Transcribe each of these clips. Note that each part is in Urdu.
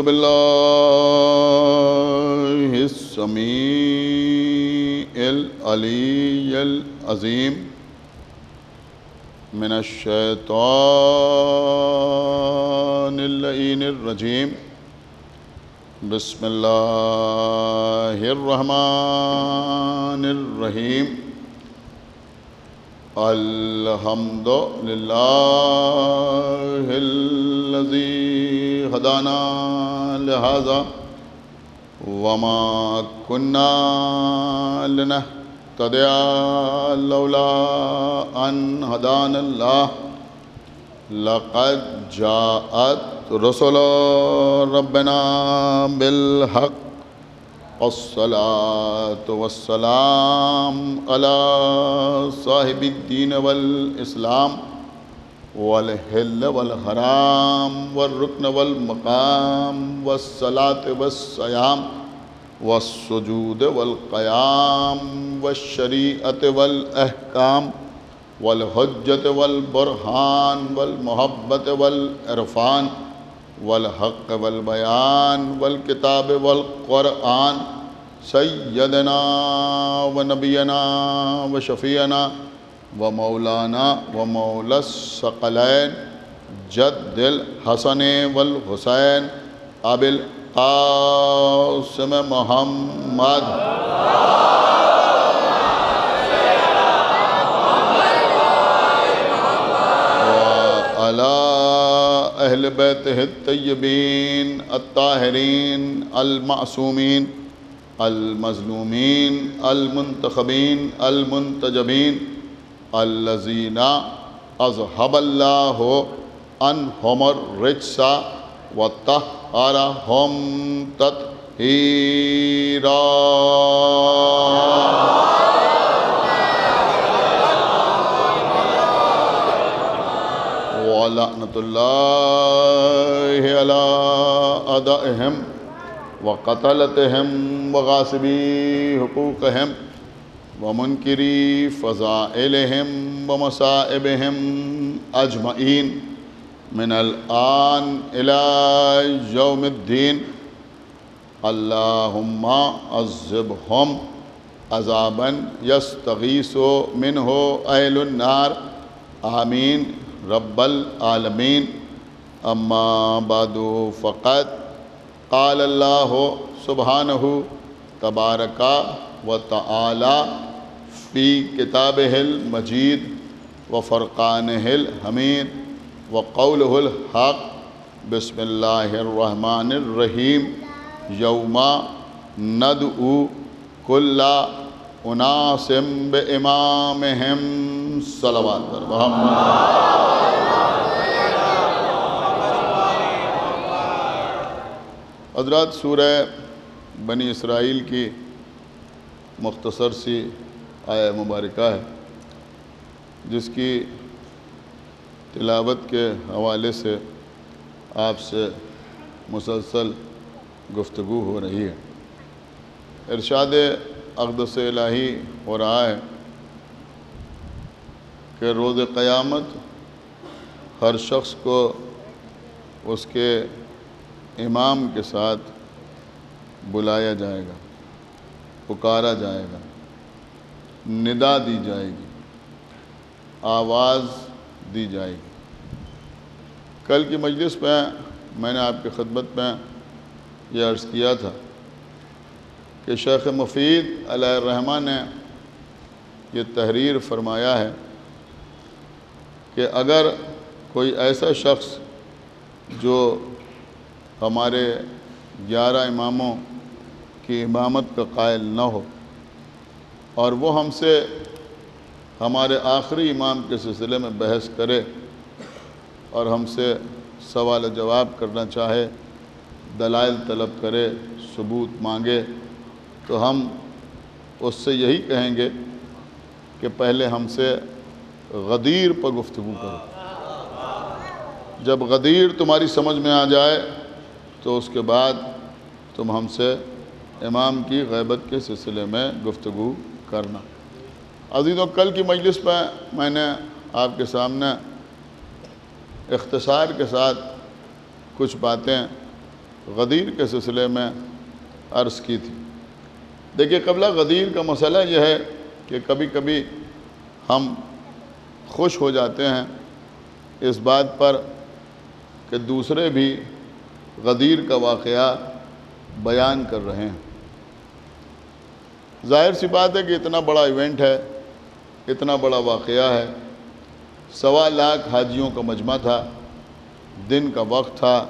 باللہ السمیع العلی العظیم من الشیطان اللعین الرجیم بسم اللہ الرحمن الرحیم الحمد للہ الذی ہدانا لہذا وما كنا لنهتدي لولا ان هدانا الله لقد جاءت رسل ربنا بالحق الصلاة والسلام على صاحب الدين والإسلام والحل والحرام والركن والمقام والصلاة والصيام والسجود والقيام والشريعة والأحكام والحجة والبرهان والمحبة والعرفان والحق والبيان والكتاب والقرآن سيدنا ونبينا وشفيعنا ومولانا ومولى الثقلين جد الحسن والحسين أبي القاسم محمد وعلى أهل بيته الطيبين الطاهرين المعصومين المظلومين المنتخبين المنتجبين الذين أذهب الله عنهم الرجس وطهرهم تطهيرا ولعنة الله على أعدائهم وقتلتهم وغاصبي حقوقهم ومنكري فضائلهم ومصائبهم أجمعين من الآن إلى يوم الدين اللهم عذبهم عذابا يستغيث منه أهل النار آمين رب العالمين أما بعد فقد قال الله سبحانه تبارك وتعالى في كتابه المجيد وفرقانه الحميد وقوله الحق بسم الله الرحمن الرحيم يوم ندعو كل أناس بإمامهم صلوات محمد حضرات سورہ بنی اسرائیل کی مختصر سی آیہ مبارکہ ہے جس کی تلاوت کے حوالے سے آپ سے مسلسل گفتگو ہو رہی ہے۔ ارشاد اقدس الہی ہو رہا ہے کہ روز قیامت ہر شخص کو اس کے امام کے ساتھ بلایا جائے گا، پکارا جائے گا، ندا دی جائے گی، آواز دی جائے گی۔ کل کی مجلس میں میں نے آپ کی خدمت میں یہ عرض کیا تھا کہ شیخ مفید علیہ الرحمہ نے یہ تحریر فرمایا ہے کہ اگر کوئی ایسا شخص جو ہمارے 11 اماموں کی امامت کا قائل نہ ہو اور وہ ہم سے ہمارے آخری امام کے سلسلے میں بحث کرے اور ہم سے سوال و جواب کرنا چاہے، دلائل طلب کرے، ثبوت مانگے، تو ہم اس سے یہی کہیں گے کہ پہلے ہم سے غدیر پر گفتگو کرو۔ جب غدیر تمہاری سمجھ میں آ جائے تو اس کے بعد تم ہم سے امام کی غیبت کے سلسلے میں گفتگو کرنا۔ عزیزوں، کل کی مجلس میں نے آپ کے سامنے اختصار کے ساتھ کچھ باتیں غدیر کے سلسلے میں عرض کی تھی۔ دیکھیے قبلہ غدیر کا مسئلہ یہ ہے کہ کبھی کبھی ہم خوش ہو جاتے ہیں اس بات پر کہ دوسرے بھی غدیر کا واقعہ بیان کر رہے ہیں۔ ظاہر سی بات ہے کہ اتنا بڑا ایونٹ ہے، اتنا بڑا واقعہ ہے، 1.25 لاکھ حاجیوں کا مجمع تھا، دن کا وقت تھا،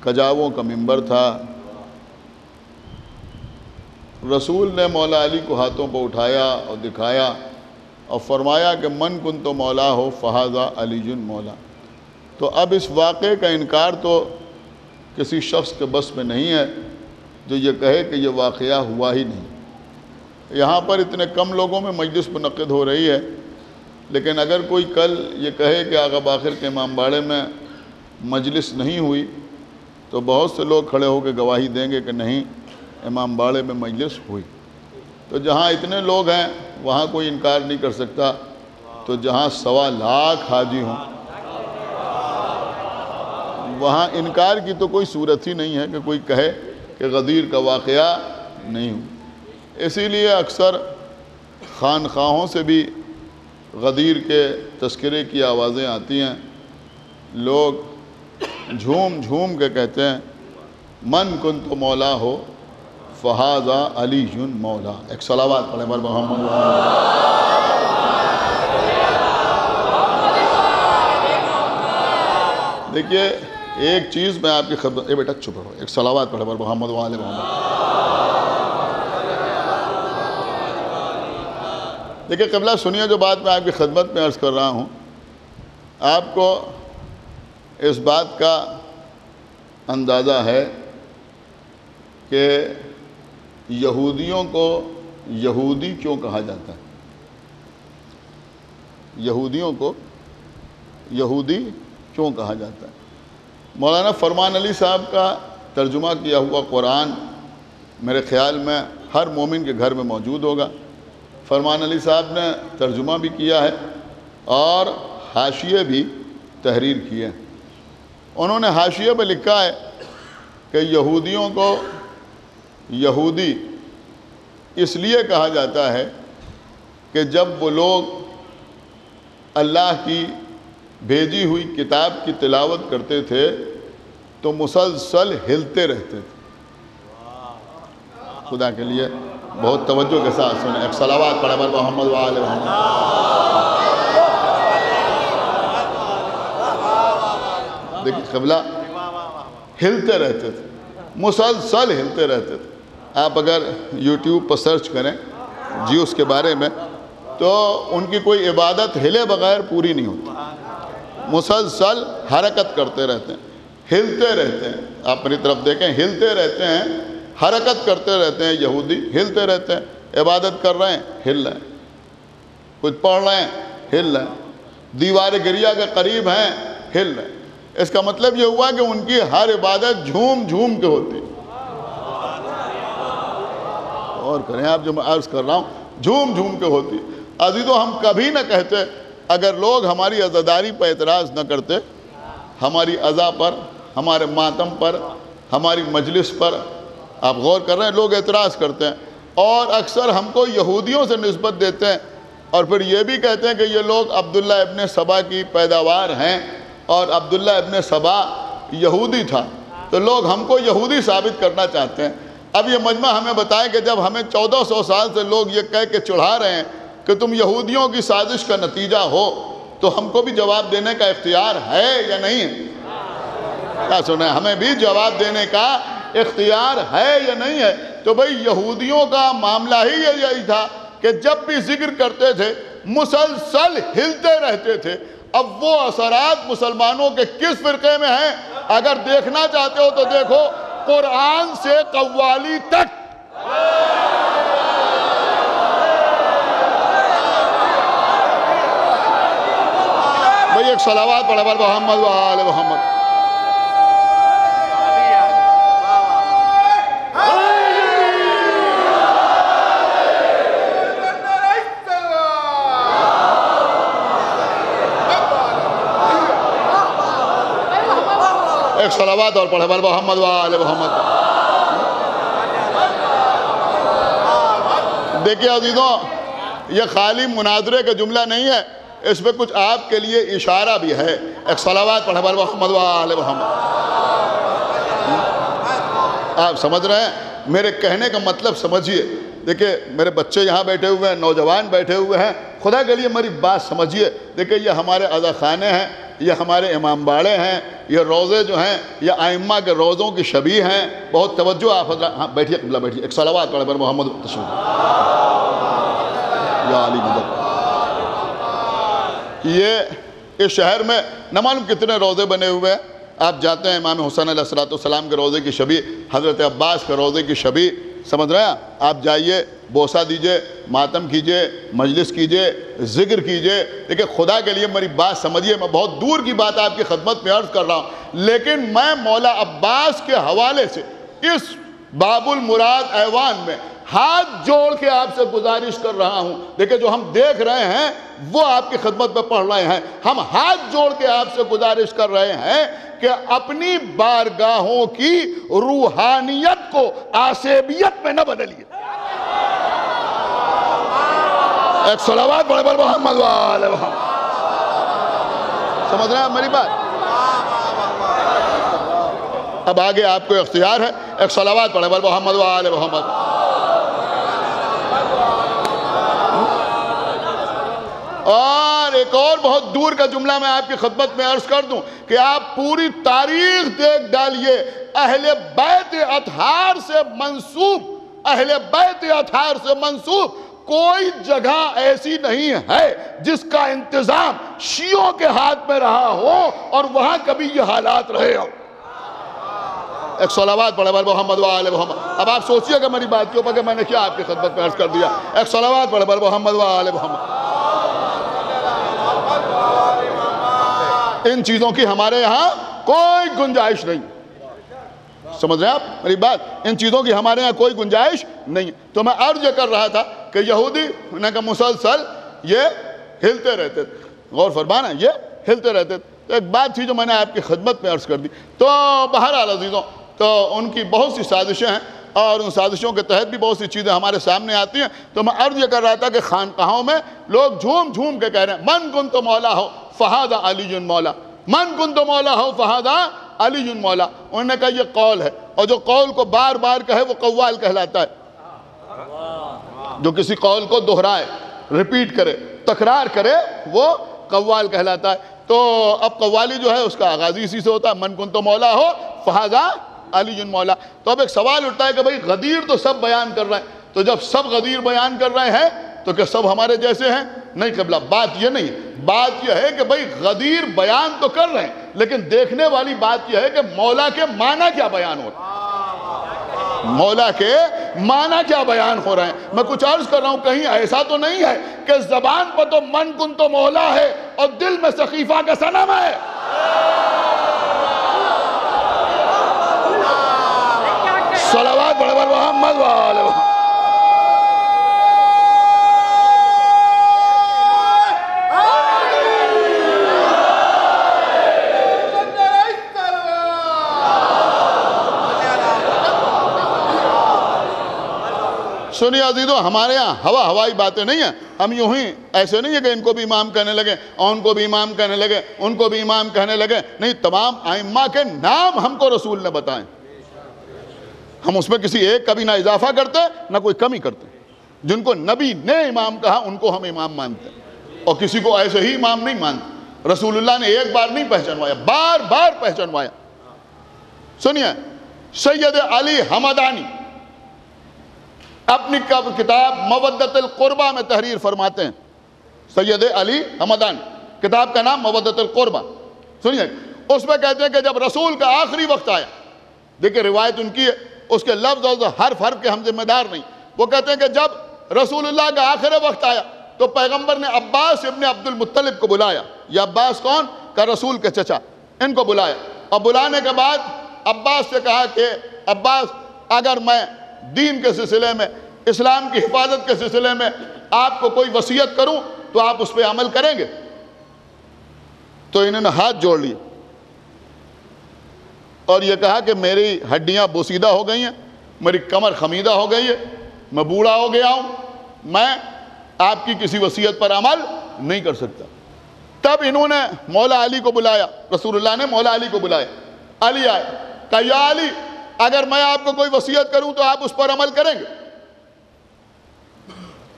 کجاووں کا منبر تھا، رسول نے مولا علی کو ہاتھوں پر اٹھایا اور دکھایا اور فرمایا کہ من کن تو مولا ہو فہذا علی مولا۔ تو اب اس واقعے کا انکار تو کسی شخص کے بس میں نہیں ہے جو یہ کہے کہ یہ واقعہ ہوا ہی نہیں۔ یہاں پر اتنے کم لوگوں میں مجلس منعقد ہو رہی ہے، لیکن اگر کوئی کل یہ کہے کہ آغا باقر کے امام باڑے میں مجلس نہیں ہوئی تو بہت سے لوگ کھڑے ہو کے گواہی دیں گے کہ نہیں، امام باڑے میں مجلس ہوئی۔ تو جہاں اتنے لوگ ہیں وہاں کوئی انکار نہیں کر سکتا، تو جہاں 1.25 لاکھ حاجی ہوں وہاں انکار کی تو کوئی صورت ہی نہیں ہے کہ کوئی کہے کہ غدیر کا واقعہ نہیں ہو۔ اسی لیے اکثر خانخواہوں سے بھی غدیر کے تذکرے کی آوازیں آتی ہیں، لوگ جھوم جھوم کے کہتے ہیں من کنت مولا ہو فہذا علی مولا۔ ایک صلوات پڑھیں بر محمد۔ دیکھیے ایک چیز میں آپ کی خدمت، بیٹا چپ رہو، ایک صلوات پڑھیں بر محمد و آل محمد۔ دیکھیے قبلہ سنیے جو بات میں آپ کی خدمت میں عرض کر رہا ہوں، آپ کو اس بات کا اندازہ ہے کہ یہودیوں کو یہودی کیوں کہا جاتا ہے؟ یہودیوں کو یہودی کیوں کہا جاتا ہے؟ مولانا فرمان علی صاحب کا ترجمہ کیا ہوا قرآن میرے خیال میں ہر مومن کے گھر میں موجود ہوگا۔ فرمان علی صاحب نے ترجمہ بھی کیا ہے اور حاشیے بھی تحریر کیے۔ انہوں نے حاشیے پہ لکھا ہے کہ یہودیوں کو یہودی اس لیے کہا جاتا ہے کہ جب وہ لوگ اللہ کی بھیجی ہوئی کتاب کی تلاوت کرتے تھے تو مسلسل ہلتے رہتے تھے۔ خدا کے لیے بہت توجہ کے ساتھ سنیں، ایک صلوات پڑھیں بر محمد و آل محمد۔ دیکھیں قبلہ ہلتے رہتے تھے، مسلسل ہلتے رہتے تھے۔ آپ اگر یوٹیوب پر سرچ کریں جی اس کے بارے میں تو ان کی کوئی عبادت ہلے بغیر پوری نہیں ہوتی، مسلسل حرکت کرتے رہتے ہیں، ہلتے رہتے ہیں۔ آپ میری طرف دیکھیں، ہلتے رہتے ہیں، حرکت کرتے رہتے ہیں۔ یہودی ہلتے رہتے ہیں، عبادت کر رہے ہیں ہل رہے ہیں، کچھ پڑھ رہے ہیں ہل رہے ہیں، دیوار گریہ کے قریب ہیں ہل رہے ہیں۔ اس کا مطلب یہ ہوا کہ ان کی ہر عبادت جھوم جھوم کے ہوتی ہے۔ اور کریں آپ جو میں عرض کر رہا ہوں، جھوم جھوم کے ہوتی ہے۔ عزیزو ہم کبھی نہ کہتے اگر لوگ ہماری عزاداری پر اعتراض نہ کرتے، ہماری عزا پر، ہمارے ماتم پر، ہماری مجلس پر، آپ غور کر رہے ہیں لوگ اعتراض کرتے ہیں اور اکثر ہم کو یہودیوں سے نسبت دیتے ہیں اور پھر یہ بھی کہتے ہیں کہ یہ لوگ عبداللہ ابن سبا کی پیداوار ہیں اور عبداللہ ابن سبا یہودی تھا، تو لوگ ہم کو یہودی ثابت کرنا چاہتے ہیں۔ اب یہ مجمع ہمیں بتائے کہ جب ہمیں 1400 سال سے لوگ یہ کہہ کے چڑھا رہے ہیں کہ تم یہودیوں کی سازش کا نتیجہ ہو، تو ہم کو بھی جواب دینے کا اختیار ہے یا نہیں ہے؟ کیا سنیں، ہمیں بھی جواب دینے کا اختیار ہے یا نہیں ہے؟ تو بھئی یہودیوں کا معاملہ ہی یہی تھا کہ جب بھی ذکر کرتے تھے مسلسل ہلتے رہتے تھے۔ اب وہ اثرات مسلمانوں کے کس فرقے میں ہیں اگر دیکھنا چاہتے ہو تو دیکھو، قرآن سے قوالی تک۔ بھئی ایک صلوات پڑھیں بر محمد و آل محمد۔ ایک صلوات اور پڑھے بر محمد و آل محمد۔ دیکھیں عزیزوں، یہ خالی مناظرے کا جملہ نہیں ہے، اس میں کچھ آپ کے لیے اشارہ بھی ہے۔ ایک صلوات پڑھے بر محمد و آل محمد۔ آپ سمجھ رہے ہیں؟ میرے کہنے کا مطلب سمجھیے۔ دیکھیں میرے بچے یہاں بیٹھے ہوئے ہیں، نوجوان بیٹھے ہوئے ہیں، خدا کے لیے میری بات سمجھیے۔ دیکھیں یہ ہمارے عزا خانے ہیں، یہ ہمارے امام باڑے ہیں، یہ روزے جو ہیں یہ ائمہ کے روزوں کی شبیہ ہیں۔ بہت توجہ آپ حضرات، ہاں بیٹھیے قبلہ بیٹھیے، ایک صلوات پڑھے بر محمد تشریف یا علی مدد۔ یہ اس شہر میں نہ معلوم کتنے روزے بنے ہوئے ہیں۔ آپ جاتے ہیں امام حسین علیہ السلام کے روزے کی شبیہ، حضرت عباس کے روزے کی شبیہ، سمجھ رہے ہیں؟ آپ جائیے، بوسہ دیجئے، ماتم کیجئے، مجلس کیجئے، ذکر کیجئے۔ دیکھیں خدا کے لیے میری بات سمجھیے، میں بہت دور کی بات آپ کی خدمت میں عرض کر رہا ہوں، لیکن میں مولا عباس کے حوالے سے اس باب المراد ایوان میں ہاتھ جوڑ کے آپ سے گزارش کر رہا ہوں۔ دیکھیں جو ہم دیکھ رہے ہیں وہ آپ کی خدمت میں پڑھ رہے ہیں، ہم ہاتھ جوڑ کے آپ سے گزارش کر رہے ہیں کہ اپنی بارگاہوں کی روحانیت کو عصبیت میں نہ بدلیے۔ ایک صلوات پڑھے بر محمد و آل محمد۔ سمجھ رہے ہیں میری بات؟ اب آگے آپ کو اختیار ہے، ایک صلوات پڑھے بر محمد و آل محمد۔ اور ایک اور بہت دور کا جملہ میں آپ کی خدمت میں عرض کر دوں کہ آپ پوری تاریخ دیکھ ڈالیے، اہل بیت اطہار سے منسوب کوئی جگہ ایسی نہیں ہے جس کا انتظام شیعوں کے ہاتھ میں رہا ہو اور وہاں کبھی یہ حالات رہے ہو۔ ایک صلوات پڑھے بر محمد و آل محمد۔ اب آپ سوچئے کہ میری بات کے اوپر کہ میں نے کیا آپ کی خدمت میں عرض کر دیا۔ ایک صلوات پڑھے بر محمد و آل محمد۔ ان چیزوں کی ہمارے یہاں کوئی گنجائش نہیں، سمجھ رہے ہیں آپ میری بات؟ ان چیزوں کی ہمارے یہاں کوئی گنجائش نہیں۔ تو میں عرض یہ کر رہا تھا کہ یہودی انہیں کا مسلسل یہ ہلتے رہتے تھے، غور فرمانا، یہ ہلتے رہتے تھے۔ ایک بات تھی جو میں نے آپ کی خدمت میں عرض کر دی۔ تو بہرحال عزیزوں، تو ان کی بہت سی سازشیں ہیں اور ان سازشوں کے تحت بھی بہت سی چیزیں ہمارے سامنے آتی ہیں۔ تو میں عرض یہ کر رہا تھا کہ خانقاہوں میں لوگ جھوم جھوم کے کہہ رہے ہیں من کنت مولا ہو فہذا علی مولا، من کنت مولا ہو فہذا علی مولا۔ انہوں نے کہا یہ قول ہے، اور جو قول کو بار بار کہے وہ قوال کہلاتا ہے۔ جو کسی قول کو دہرائے، ریپیٹ کرے، تکرار کرے، وہ قوال کہلاتا ہے۔ تو اب قوالی جو ہے اس کا آغاز اسی سے ہوتا ہے، من کنت مولا ہو فہذا علی مولا۔ تو اب ایک سوال اٹھتا ہے کہ بھئی غدیر تو سب بیان کر رہے ہیں، تو جب سب غدیر بیان کر رہے ہیں تو کیا سب ہمارے جیسے ہیں؟ نہیں قبلہ، بات یہ نہیں ہے۔ بات یہ ہے کہ بھئی غدیر بیان تو کر رہے ہیں، لیکن دیکھنے والی بات یہ ہے کہ مولا کے معنی کیا بیان ہو رہے ہیں، مولا کے معنی کیا بیان ہو رہے ہیں۔ میں کچھ عرض کر رہا ہوں، کہیں ایسا تو نہیں ہے کہ زبان پر تو من کنت مولا ہے اور دل میں سقیفہ کا صنم ہے۔ صلوات پڑھے بر محمد و آل محمد۔ سنیے عزیزوں، ہمارے ہاں ہوائی باتیں نہیں ہیں۔ ہم یوں ہی ایسے نہیں ہے کہ ان کو بھی امام کہنے لگے اور ان کو بھی امام کہنے لگے، ان کو بھی امام کہنے لگے۔ نہیں، تمام ائمہ کے نام ہم کو رسول نے بتائیں، ہم اس میں کسی ایک کا بھی نہ اضافہ کرتے نہ کوئی کمی کرتے۔ جن کو نبی نے امام کہا ان کو ہم امام مانتے ہیں، اور کسی کو ایسے ہی امام نہیں مانتے۔ رسول اللہ نے ایک بار نہیں پہچانوایا، بار بار پہچانوایا۔ سنیے، سید علی حمدانی اپنی کتاب مودت القربہ میں تحریر فرماتے ہیں۔ سید علی حمدانی، کتاب کا نام مودت القربہ۔ سنیے، اس میں کہتے ہیں کہ جب رسول کا آخری وقت آیا، دیکھیں روایت ان کی ہے، اس کے لفظ اور حرف کے ہم ذمہ دار نہیں۔ وہ کہتے ہیں کہ جب رسول اللہ کا آخری وقت آیا تو پیغمبر نے عباس ابن عبد المطلب کو بلایا۔ یہ عباس کون؟ کہ رسول کے چچا، ان کو بلایا، اور بلانے کے بعد عباس سے کہا کہ عباس، اگر میں دین کے سلسلے میں، اسلام کی حفاظت کے سلسلے میں آپ کو کوئی وصیت کروں تو آپ اس پہ عمل کریں گے؟ تو انہوں نے ہاتھ جوڑ لیے، اور یہ کہا کہ میری ہڈیاں بوسیدہ ہو گئی ہیں، میری کمر خمیدہ ہو گئی ہے، میں بوڑھا ہو گیا ہوں، میں آپ کی کسی وصیت پر عمل نہیں کر سکتا۔ تب انہوں نے مولا علی کو بلایا، رسول اللہ نے مولا علی کو بلایا، علی آئے، کہا یا علی اگر میں آپ کو کوئی وصیت کروں تو آپ اس پر عمل کریں گے؟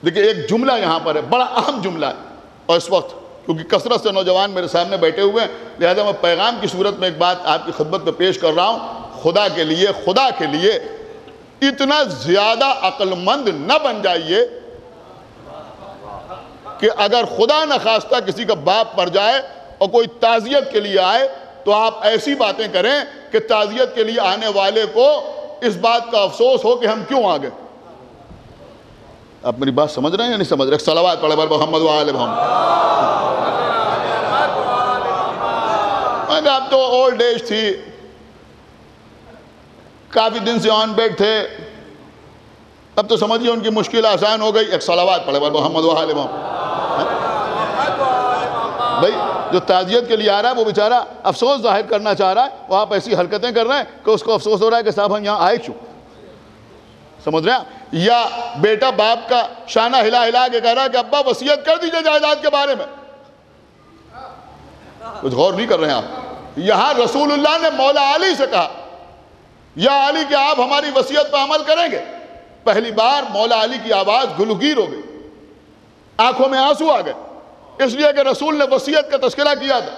دیکھیں ایک جملہ یہاں پر ہے، بڑا اہم جملہ ہے، اور اس وقت کیونکہ کثرت سے نوجوان میرے سامنے بیٹھے ہوئے ہیں، لہذا میں پیغام کی صورت میں ایک بات آپ کی خدمت میں پیش کر رہا ہوں، خدا کے لیے اتنا زیادہ عقل مند نہ بن جائیے کہ اگر خدا نخواستہ کسی کا باپ مر جائے اور کوئی تعزیت کے لیے آئے تو آپ ایسی باتیں کریں کہ تعزیت کے لیے آنے والے کو اس بات کا افسوس ہو کہ ہم کیوں آ گئے۔ آپ میری بات سمجھ رہے ہیں یا نہیں سمجھ رہے؟ صلوات پڑھے بر محمد و آل محمد۔ اب تو اولڈ ایج تھی، کافی دن سے آن بیڈ تھے، اب تو سمجھیے ان کی مشکل آسان ہو گئی، ایک صلوات پڑھے بر محمد و آل محمد۔ بھائی جو تعزیت کے لیے آ رہا ہے وہ بیچارہ افسوس ظاہر کرنا چاہ رہا ہے، وہ آپ ایسی حرکتیں کر رہے ہیں کہ اس کو افسوس ہو رہا ہے کہ صاحب ہم یہاں آئے کیوں؟ سمجھ رہے ہیں؟ یا بیٹا باپ کا شانہ ہلا ہلا کے کہہ رہا ہے کہ ابا وصیت کر دیجئے جائیداد کے بارے میں، کچھ غور نہیں کر رہے ہیں آپ۔ یہاں رسول اللہ نے مولا علی سے کہا یا علی کہ آپ ہماری وصیت پر عمل کریں گے؟ پہلی بار مولا علی کی آواز گلوگیر ہو گئی، آنکھوں میں آنسو آ گئے، اس لیے کہ رسول نے وصیت کا تذکرہ کیا تھا۔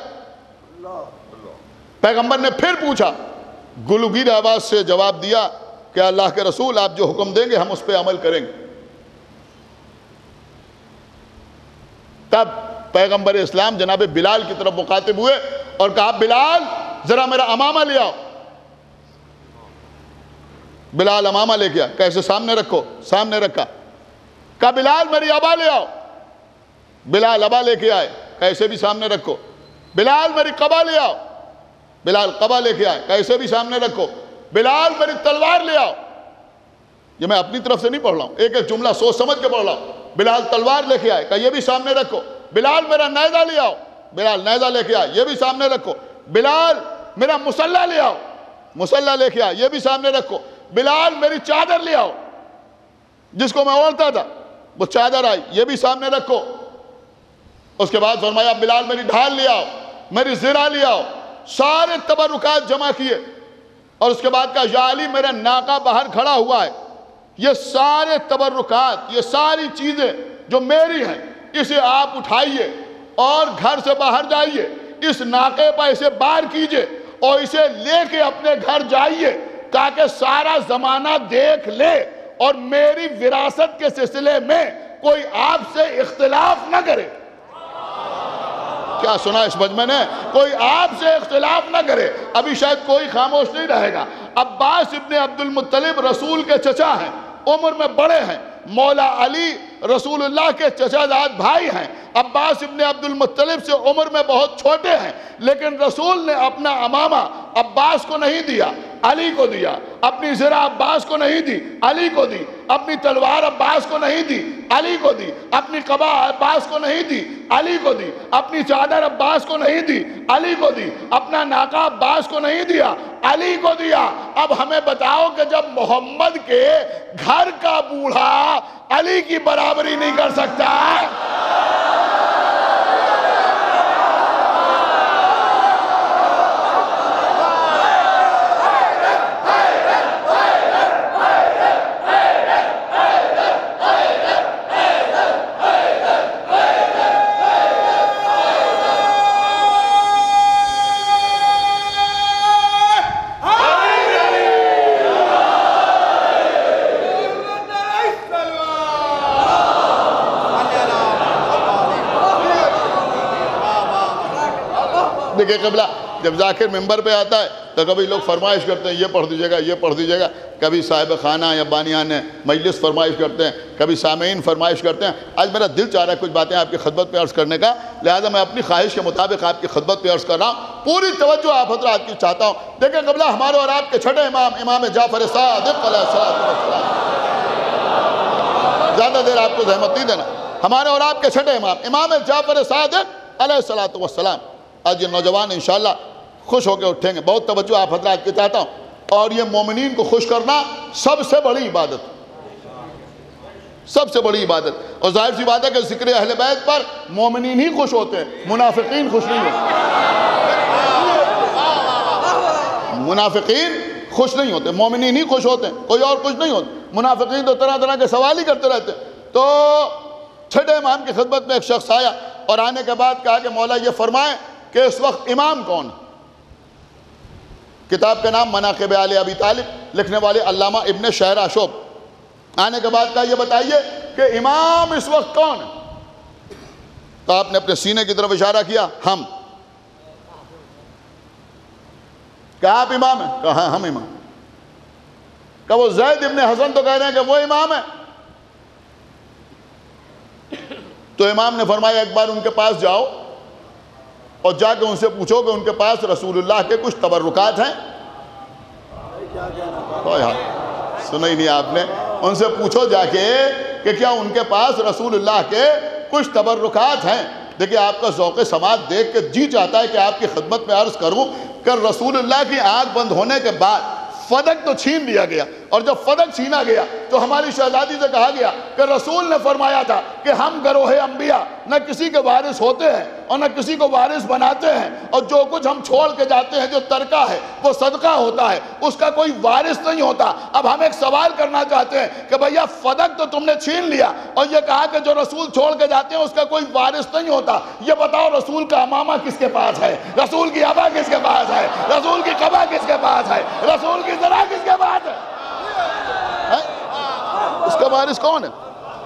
پیغمبر نے پھر پوچھا، گلوگیر آواز سے جواب دیا کہ اللہ کے رسول آپ جو حکم دیں گے ہم اس پہ عمل کریں گے۔ تب پیغمبر اسلام جناب بلال کی طرف مخاطب ہوئے اور کہا بلال ذرا میرا امامہ لے آؤ۔ بلال امامہ لے کے آیا، کیسے سامنے رکھو، سامنے رکھا، کہا بلال میری ابا لے آؤ۔ بلال ابا لے کے آئے، کیسے بھی سامنے رکھو۔ بلال میری قبا لے آؤ، بلال قبا لے کے آئے، کیسے بھی سامنے رکھو۔ بلال میری تلوار لے آؤ۔ یہ میں اپنی طرف سے نہیں پڑھ رہا ہوں، ایک ایک جملہ سوچ سمجھ کے پڑھ رہا ہوں۔ بلال تلوار لے کے آئے، کہا یہ بھی سامنے رکھو۔ بلال میرا نیزہ لے آؤ، بلال نیزہ لے کے آئے، یہ بھی سامنے رکھو۔ بلال میرا مسلح لے آؤ، مسلح لے کے آئے، یہ بھی سامنے رکھو۔ بلال میری چادر لے آؤ، جس کو میں اوڑھتا تھا وہ چادر آئی، یہ بھی سامنے رکھو۔ اس کے بعد فرمایا بلال میری ڈھال لے آؤ، میری زرہ لے آؤ۔ سارے تبرکات جمع کیے اور اس کے بعد کہا یا علی میرا ناقہ باہر کھڑا ہوا ہے، یہ سارے تبرکات، یہ ساری چیزیں جو میری ہیں اسے آپ اٹھائیے اور گھر سے باہر جائیے، اس ناقے پر اسے بار کیجئے اور اسے لے کے اپنے گھر جائیے تاکہ سارا زمانہ دیکھ لے اور میری وراثت کے سلسلے میں کوئی آپ سے اختلاف نہ کرے۔ کیا سنا اس مجمع نے؟ کوئی آپ سے اختلاف نہ کرے۔ ابھی شاید کوئی خاموش نہیں رہے گا۔ عباس ابن عبد المطلب رسول کے چچا ہیں، عمر میں بڑے ہیں۔ مولا علی رسول اللہ کے چچا زاد بھائی ہیں۔ عباس ابن عبد المطلب سے عمر میں بہت چھوٹے ہیں، لیکن رسول نے اپنا امامہ عباس کو نہیں دیا، علی کو دیا۔ اپنی زرہ عباس کو نہیں دی، علی کو دی۔ اپنی تلوار عباس کو نہیں دی، علی کو دی۔ اپنی قبا عباس کو نہیں دی، علی کو دی۔ اپنی چادر عباس کو نہیں دی، علی کو دی۔ اپنا ناقہ عباس کو نہیں دیا، علی کو دیا۔ اب ہمیں بتاؤ کہ جب محمد کے گھر کا بوڑھا علی کی برابری نہیں کر سکتا، دیکھیں قبلہ جب ذاکر ممبر پہ آتا ہے تو کبھی لوگ فرمائش کرتے ہیں یہ پڑھ دیجیے گا، یہ پڑھ دیجیے گا۔ کبھی صاحب خانہ یا بانیان مجلس فرمائش کرتے ہیں، کبھی سامعین فرمائش کرتے ہیں۔ آج میرا دل چاہ رہا ہے کچھ باتیں آپ کی خدمت پہ عرض کرنے کا، لہذا میں اپنی خواہش کے مطابق آپ کی خدمت پہ عرض کر رہا ہوں۔ پوری توجہ آپ حضرات کی چاہتا ہوں۔ دیکھیں قبلہ ہمارے اور آپ کے چھٹے امام، امام جعفر صادق علیہ السلام، زیادہ دیر آپ کو زحمت نہیں دینا، ہمارے اور آپ کے چھٹے امام، امام جعفر صادق علیہ السلام۔ آج یہ نوجوان انشاءاللہ خوش ہو کے اٹھیں گے. بہت توجہ آپ حضرات کی چاہتا ہوں. اور یہ مومنین کو خوش کرنا سب سے بڑی عبادت, سب سے بڑی عبادت. اور ظاہر سی بات ہے کہ ذکر اہل بیت پر مومنین ہی خوش ہوتے ہیں, منافقین خوش نہیں ہوتے. منافقین خوش نہیں ہوتے, مومنین ہی خوش ہوتے ہیں, کوئی اور خوش نہیں ہوتے. منافقین تو طرح طرح کے سوال ہی کرتے رہتے ہیں. تو چھٹے امام کی خدمت میں ایک شخص آیا اور آنے کے بعد کہا کہ مولا یہ فرمائیں کہ اس وقت امام کون ہے. کتاب کا نام مناقب آل ابی طالب, لکھنے والے علامہ ابن شہر اشوب. آنے کے بعد کہا یہ بتائیے کہ امام اس وقت کون ہے. تو آپ نے اپنے سینے کی طرف اشارہ کیا, ہم. کہا آپ امام ہیں؟ کہا ہاں ہم امام. کہا وہ زید ابن حسن تو کہہ رہے ہیں کہ وہ امام ہے. تو امام نے فرمایا ایک بار ان کے پاس جاؤ اور جا کے ان سے پوچھو کہ ان کے پاس رسول اللہ کے کچھ تبرکات ہیں. سنا ہی نہیں آپ نے. ان سے پوچھو جا کے کہ کیا ان کے پاس رسول اللہ کے کچھ تبرکات ہیں. دیکھیں آپ کا ذوق سماعت دیکھ کے جی چاہتا ہے کہ آپ کی خدمت میں عرض کروں کہ رسول اللہ کی آنکھ بند ہونے کے بعد فدق تو چھین لیا گیا, اور جب فدق چھینا گیا تو ہماری شہزادی سے کہا گیا کہ رسول نے فرمایا تھا کہ ہم گروہ انبیاء نہ کسی کے وارث ہوتے ہیں اور نہ کسی کو وارث بناتے ہیں, اور جو کچھ ہم چھوڑ کے جاتے ہیں جو ترکہ ہے وہ صدقہ ہوتا ہے, اس کا کوئی وارث نہیں ہوتا. اب ہم ایک سوال کرنا چاہتے ہیں کہ بھیا فدق تو تم نے چھین لیا اور یہ کہا کہ جو رسول چھوڑ کے جاتے ہیں اس کا کوئی وارث نہیں ہوتا. یہ بتاؤ رسول کا امامہ کس کے پاس ہے, رسول کی ابا کس کے پاس ہے, رسول کی قبا کس کے پاس ہے, رسول کی ذرا کس کے پاس ہے؟ اس کا وارث کون ہے؟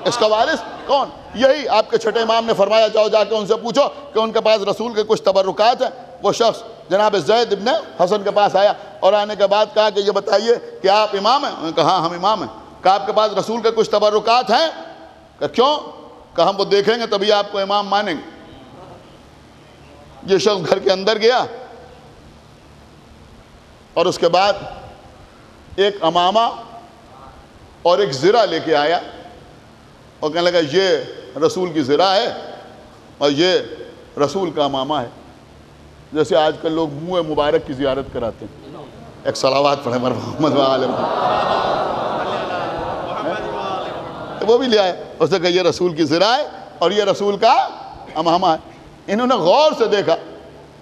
اس کا وارث کون؟ یہی آپ کے چھٹے امام نے فرمایا جاؤ جا کے ان سے پوچھو کہ ان کے پاس رسول کے کچھ تبرکات ہیں. وہ شخص جناب زید ابن حسن کے پاس آیا اور آنے کے بعد کہا کہ یہ بتائیے کہ آپ امام ہیں؟ انہوں نے کہا ہاں ہم امام ہیں. کہا آپ کے پاس رسول کے کچھ تبرکات ہیں؟ کہا کیوں؟ کہا ہم وہ دیکھیں گے تبھی آپ کو امام مانیں گے. یہ شخص گھر کے اندر گیا اور اس کے بعد ایک امامہ اور ایک زرہ لے کے آیا اور کہنے لگا یہ رسول کی زرہ ہے اور یہ رسول کا امامہ ہے. جیسے آج کل لوگ منہ مبارک کی زیارت کراتے ہیں. ایک صلوات پڑھیں محمد وآل محمد. وہ بھی لے آیا, اس نے کہا یہ رسول کی زرہ ہے اور یہ رسول کا امامہ ہے. انہوں نے غور سے دیکھا,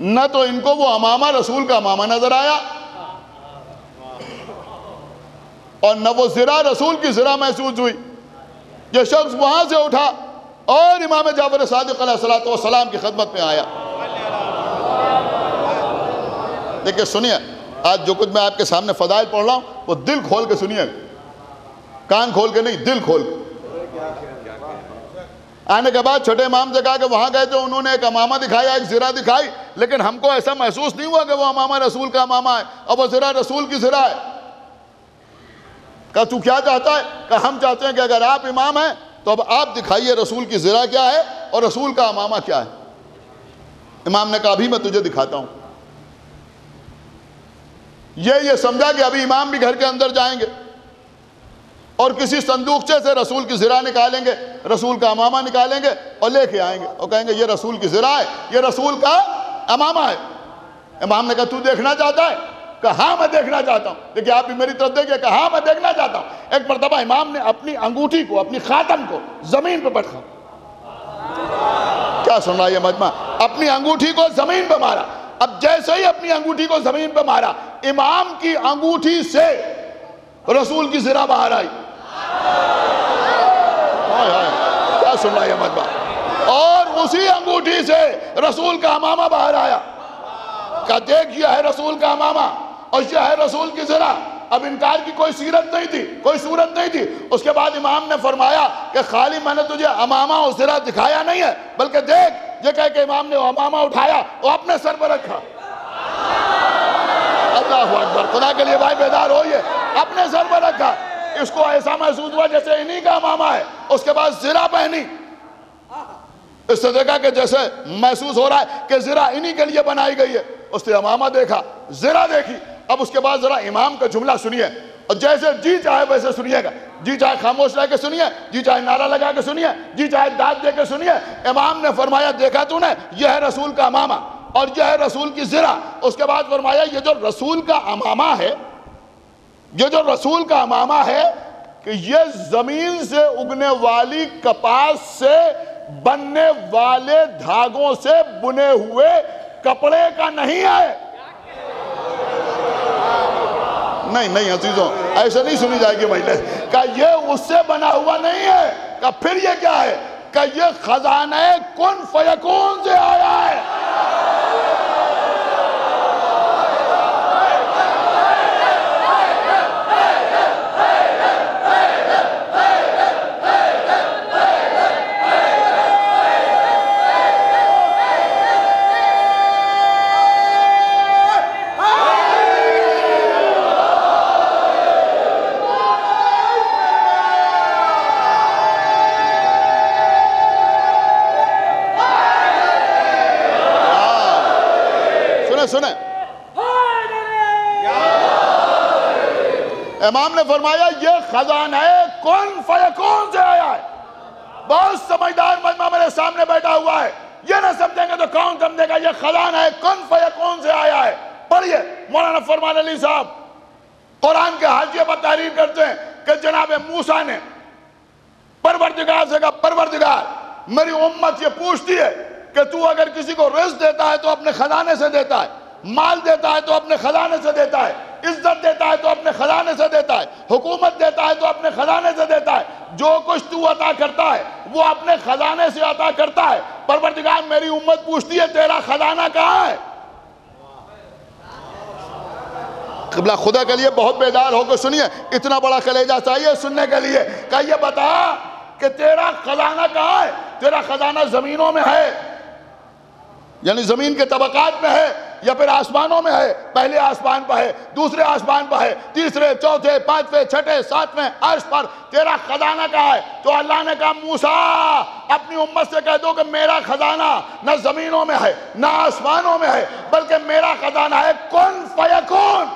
نہ تو ان کو وہ امامہ رسول کا امامہ نظر آیا اور نہ وہ زرہ رسول کی زرہ محسوس ہوئی. یہ شخص وہاں سے اٹھا اور امام جعفر صادق علیہ السلام کی خدمت میں آیا. دیکھیں سنیے, آج جو کچھ میں آپ کے سامنے فضائل پڑھ رہا ہوں وہ دل کھول کے سنیے, کان کھول کے نہیں, دل کھول کے. آنے کے بعد چھٹے امام سے کہا کہ وہاں گئے تو انہوں نے ایک امامہ دکھایا, ایک زرہ دکھائی, لیکن ہم کو ایسا محسوس نہیں ہوا کہ وہ امامہ رسول کا امامہ ہے اور وہ زرہ رسول کی زرہ ہے. کہا تو کیا چاہتا ہے؟ کہا ہم چاہتے ہیں کہ اگر آپ امام ہیں تو اب آپ دکھائیے رسول کی زرہ کیا ہے اور رسول کا امامہ کیا ہے. امام نے کہا ابھی میں تجھے دکھاتا ہوں. یہ سمجھا کہ ابھی امام بھی گھر کے اندر جائیں گے اور کسی صندوقچے سے رسول کی زرہ نکالیں گے, رسول کا امامہ نکالیں گے اور لے کے آئیں گے اور کہیں گے یہ رسول کی زرہ ہے, یہ رسول کا امامہ ہے. امام نے کہا تو دیکھنا چاہتا ہے؟ کہا ہاں میں دیکھنا چاہتا ہوں. دیکھیں آپ بھی میری طرف دیکھیں. کہا ہاں میں دیکھنا چاہتا ہوں. ایک مرتبہ امام نے اپنی انگوٹھی کو, اپنی خاتم کو زمین پہ پٹکا. کیا سن رہا ہے یہ مجمع؟ اپنی انگوٹھی کو زمین پہ مارا. اب جیسے ہی اپنی انگوٹھی کو زمین پہ مارا, امام کی انگوٹھی سے رسول کی زرہ باہر آئی. کیا سن رہا ہے یہ مجمع؟ اور اسی انگوٹھی سے رسول کا امامہ باہر آیا. کہا دیکھ یہ ہے رسول کا امامہ اور یہ ہے رسول کی زرہ. اب انکار کی کوئی سیرت نہیں تھی, کوئی صورت نہیں تھی. اس کے بعد امام نے فرمایا کہ خالی میں نے تجھے امامہ اور زرہ دکھایا نہیں ہے, بلکہ دیکھ, یہ کہہ کہ امام نے وہ امامہ اٹھایا اور اپنے سر پر رکھا. اللہ اکبر, خدا کے لیے بھائی بیدار ہوئیے. اپنے سر پر رکھا. اس کو ایسا محسوس ہوا جیسے انہی کا امامہ ہے. اس کے بعد زرہ پہنی. اس سے دیکھا کہ جیسے محسوس ہو رہا ہے کہ زرہ انہی کے لیے بنائی گئی ہے. اس نے امامہ دیکھا, زرہ دیکھی. اب اس کے بعد ذرا امام کا جملہ سنیے اور جیسے جی چاہے ویسے سنیے گا. جی چاہے خاموش رہ کے سنیے, جی چاہے نعرہ لگا کے سنیے, جی چاہے داد دے کے سنیے. امام نے فرمایا دیکھا تو نے, یہ ہے رسول کا امامہ. اور یہ ہے رسول کی زرہ. اس کے بعد فرمایا یہ جو رسول کا امامہ ہے، یہ جو رسول کا امامہ ہے کہ یہ زمین سے اگنے والی کپاس سے بننے والے دھاگوں سے بنے ہوئے کپڑے کا نہیں ہے. نہیں عزیزوں، ایسے نہیں سنی جائے گی مجلس. کہ یہ اس سے بنا ہوا نہیں ہے. کہ پھر یہ کیا ہے؟ کہ یہ خزانہ کن فیکون سے آیا ہے. سنیں امام نے فرمایا یہ خزانہ کن فیکون سے آیا ہے. بہت سمجھدار مجمع میرے سامنے بیٹھا ہوا ہے، یہ نہ سمجھیں گے تو کون سمجھے گا؟ یہ خزانہ کن فیکون سے آیا ہے. پڑھئے مولانا فرمان علی صاحب قرآن کے حاشیے پر تحریر کرتے ہیں کہ جناب موسیٰ نے پروردگار سے کہا پروردگار میری امت یہ پوچھتی ہے کہ تو اگر کسی کو رزق دیتا ہے تو اپنے خزانے سے دیتا ہے، مال دیتا ہے تو اپنے خزانے سے دیتا ہے، عزت دیتا ہے تو اپنے خزانے سے دیتا ہے، حکومت دیتا ہے تو اپنے خزانے سے دیتا ہے، جو کچھ تو عطا کرتا ہے وہ اپنے خزانے سے عطا کرتا ہے. پروردگار میری امت پوچھتی ہے تیرا خزانہ کہاں ہے؟ قبلہ خدا کے لیے بہت بیدار ہو کے سنیے، اتنا بڑا کلیجہ چاہیے سننے کے لیے. کہ یہ بتا کہ تیرا خزانہ کہاں ہے؟ تیرا خزانہ زمینوں میں ہے، یعنی زمین کے طبقات میں ہے، یا پھر آسمانوں میں ہے؟ پہلے آسمان پر ہے، دوسرے آسمان پر ہے، تیسرے، چوتھے، پانچویں، چھٹے، ساتویں عرش پر. تیرا خزانہ کہاں ہے؟ تو اللہ نے کہا موسیٰ اپنی امت سے کہہ دو کہ میرا خزانہ نہ زمینوں میں ہے نہ آسمانوں میں ہے، بلکہ میرا خزانہ ہے کن فیکون.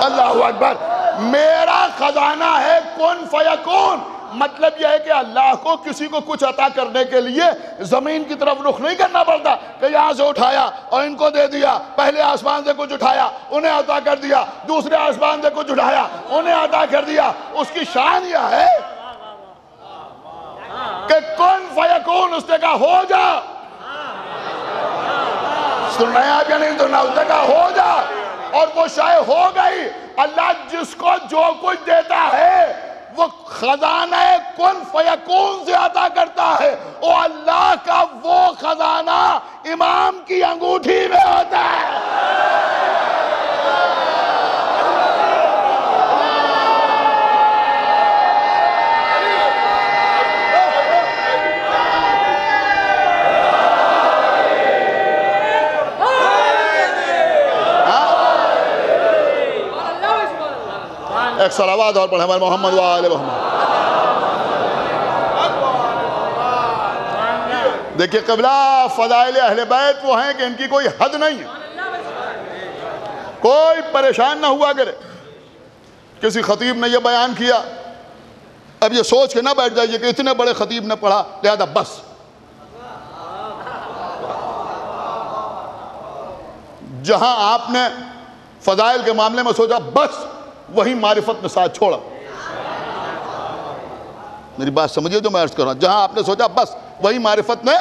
اللہ اکبر. میرا خزانہ ہے کن فیکون. مطلب یہ ہے کہ اللہ کو کسی کو کچھ عطا کرنے کے لیے زمین کی طرف رخ نہیں کرنا پڑتا کہ یہاں سے اٹھایا اور ان کو دے دیا، پہلے آسمان سے کچھ اٹھایا انہیں عطا کر دیا، دوسرے آسمان سے کچھ اٹھایا انہیں عطا کر دیا. اس کی شان یہ ہے کہ کن فیکون، اس نے کہا ہو جا. سن رہے ہیں آپ یا نہیں سن رہے؟ اس نے کہا ہو جا اور وہ شے ہو گئی. اللہ جس کو جو کچھ دیتا ہے وہ خزانہ کن فیکون سے عطا کرتا ہے. اور اللہ کا وہ خزانہ امام کی انگوٹھی میں ہوتا ہے. ایک صلوات اور پڑھیں محمد وآل محمد. دیکھیں قبلہ فضائل اہل بیت وہ ہیں کہ ان کی کوئی حد نہیں ہے، کوئی پریشان نہ ہوا کرے. کسی خطیب نے یہ بیان کیا، اب یہ سوچ کے نہ بیٹھ جائیے کہ اتنے بڑے خطیب نے پڑھا لہذا بس. جہاں آپ نے فضائل کے معاملے میں سوچا بس وہی معرفت میں ساتھ چھوڑا. میری بات سمجھیے جو میں عرض کر رہا ہوں، جہاں آپ نے سوچا بس وہی معرفت میں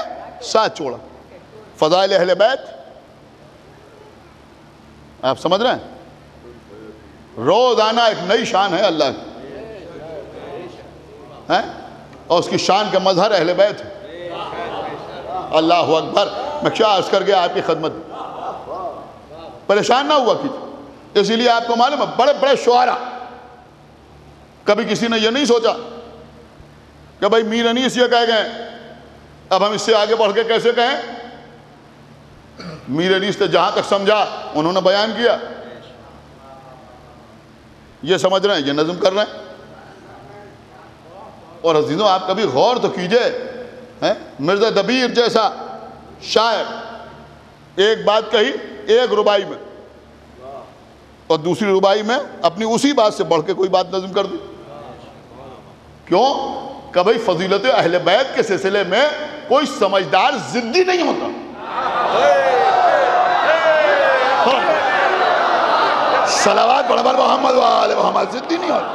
ساتھ چھوڑا. فضائل اہل بیت آپ سمجھ رہے ہیں؟ روزانہ ایک نئی شان ہے اللہ کی، اور اس کی شان کا مظہر اہل بیت ہے. اللہ اکبر. میں کیا عرض کر گیا آپ کی خدمت، پریشان نہ ہوا کیجیے. اسی لیے آپ کو معلوم ہے بڑے بڑے شعراء، کبھی کسی نے یہ نہیں سوچا کہ بھائی میر انیس یہ کہہ گئے اب ہم اس سے آگے بڑھ کے کیسے کہیں. میر انیس نے جہاں تک سمجھا انہوں نے بیان کیا. یہ سمجھ رہے ہیں یہ نظم کر رہے ہیں. اور عزیزوں آپ کبھی غور تو کیجئے، مرزا دبیر جیسا شاعر ایک بات کہی ایک ربائی میں اور دوسری ربائی میں اپنی اسی بات سے بڑھ کے کوئی بات نظم کر دی. کیوں؟ کہ بھئی فضیلت اہل بیت کے سلسلے میں کوئی سمجھدار ضدی نہیں ہوتا. صلوات پڑھ بر محمد وآل محمد، ضدی نہیں ہوتا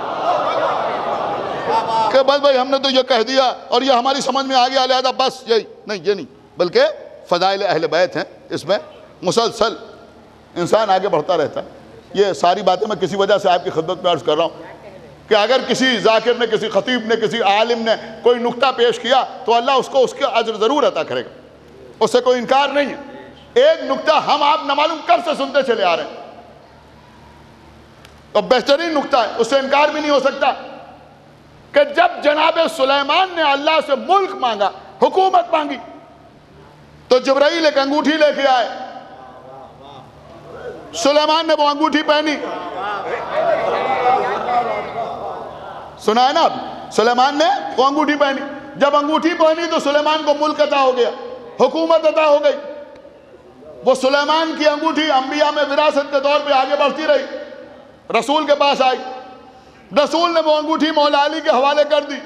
کہ بس بھائی ہم نے تو یہ کہہ دیا اور یہ ہماری سمجھ میں آ گیا لہذا بس یہی نہیں، یہ نہیں، بلکہ فضائل اہل بیت ہیں، اس میں مسلسل انسان آگے بڑھتا رہتا ہے. یہ ساری باتیں میں کسی وجہ سے آپ کی خدمت میں عرض کر رہا ہوں کہ اگر کسی ذاکر نے، کسی خطیب نے، کسی عالم نے کوئی نکتہ پیش کیا تو اللہ اس کو اس کے اجر ضرور عطا کرے گا، اس سے کوئی انکار نہیں ہے. ایک نکتہ ہم آپ نہ معلوم کب سے سنتے چلے آ رہے ہیں اور بہترین نکتہ ہے، اس سے انکار بھی نہیں ہو سکتا کہ جب جناب سلیمان نے اللہ سے ملک مانگا، حکومت مانگی، تو جبرائیل ایک انگوٹھی لے کے آئے. سلیمان نے وہ انگوٹھی پہنی، سنا ہے نا اب، سلیمان نے وہ انگوٹھی پہنی. جب انگوٹھی پہنی تو سلیمان کو ملک عطا ہو گیا، حکومت عطا ہو گئی. وہ سلیمان کی انگوٹھی انبیاء میں وراثت کے طور پہ آگے بڑھتی رہی، رسول کے پاس آئی، رسول نے وہ انگوٹھی مولا علی کے حوالے کر دی.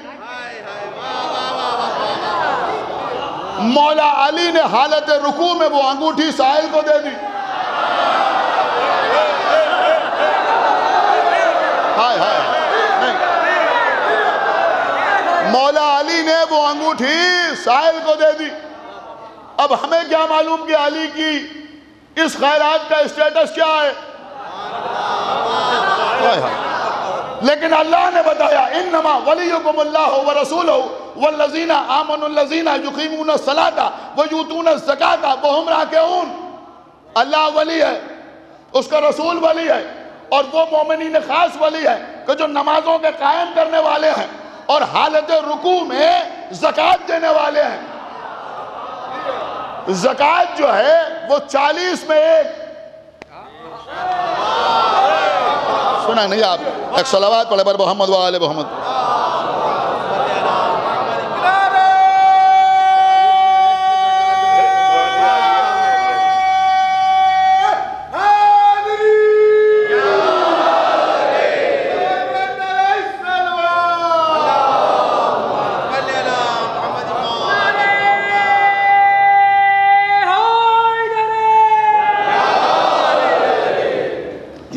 مولا علی نے حالت رکوع میں وہ انگوٹھی سائل کو دے دی. مولا علی نے وہ انگوٹھی سائل کو دے دی. اب ہمیں کیا معلوم کہ علی کی اس خیرات کا اسٹیٹس کیا ہے، لیکن اللہ نے بتایا انما ولیکم اللہ ورسولہ والذین آمنوا الذین یقیمون الصلاۃ ویؤتون الزکاۃ وہم راکعون. اللہ ولی ہے، اس کا رسول ولی ہے، اور وہ مومنین خاص ولی ہے کہ جو نمازوں کے قائم کرنے والے ہیں اور حالت رکوع میں زکوٰۃ دینے والے ہیں. زکوٰۃ جو ہے وہ 40 میں ایک. سنا نہیں آپ؟ ایک صلوات پڑھے بر محمد وآل محمد.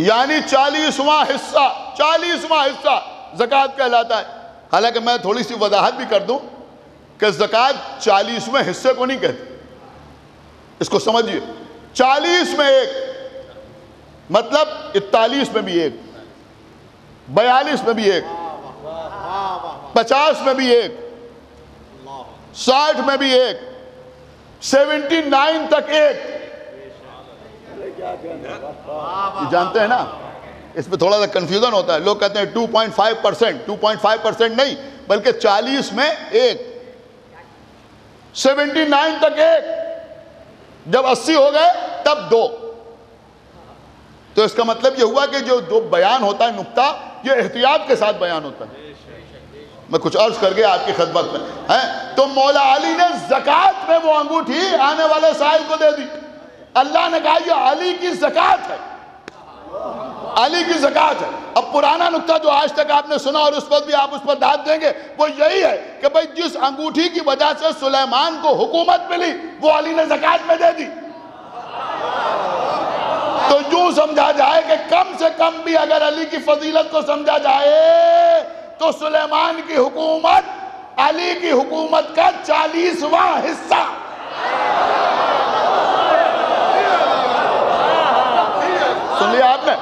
یعنی 40واں حصہ زکوٰۃ کہلاتا ہے. حالانکہ میں تھوڑی سی وضاحت بھی کر دوں کہ زکوٰۃ 40ویں حصے کو نہیں کہتے، اس کو سمجھیے. 40 میں ایک مطلب 41 میں بھی ایک، 42 میں بھی ایک، 50 میں بھی ایک، 60 میں بھی ایک، 79 تک ایک. جانتے ہیں نا اس پہ تھوڑا سا کنفیوژن ہوتا ہے. لوگ کہتے ہیں 2.5%، 2.5% نہیں بلکہ 40 میں ایک، 79 تک ایک، جب 80 ہو گئے تب 2. تو اس کا مطلب یہ ہوا کہ جو بیان ہوتا ہے نکتہ، یہ احتیاط کے ساتھ بیان ہوتا ہے. میں کچھ عرض کر گیا آپ کی خدمت میں. تو مولا علی نے زکوٰۃ میں وہ انگوٹھی آنے والے سائل کو دے دی. اللہ نے کہا یہ علی کی زکوٰۃ ہے، علی کی زکوٰۃ ہے. اب پرانا نکتہ جو آج تک آپ نے سنا اور اس وقت بھی آپ اس پر داد دیں گے وہ یہی ہے کہ بھئی جس انگوٹھی کی وجہ سے سلیمان کو حکومت ملی وہ علی نے زکوٰۃ میں دے دی. تو یوں سمجھا جائے کہ کم سے کم بھی اگر علی کی فضیلت کو سمجھا جائے تو سلیمان کی حکومت علی کی حکومت کا 40واں حصہ. سن لیا آپ نے؟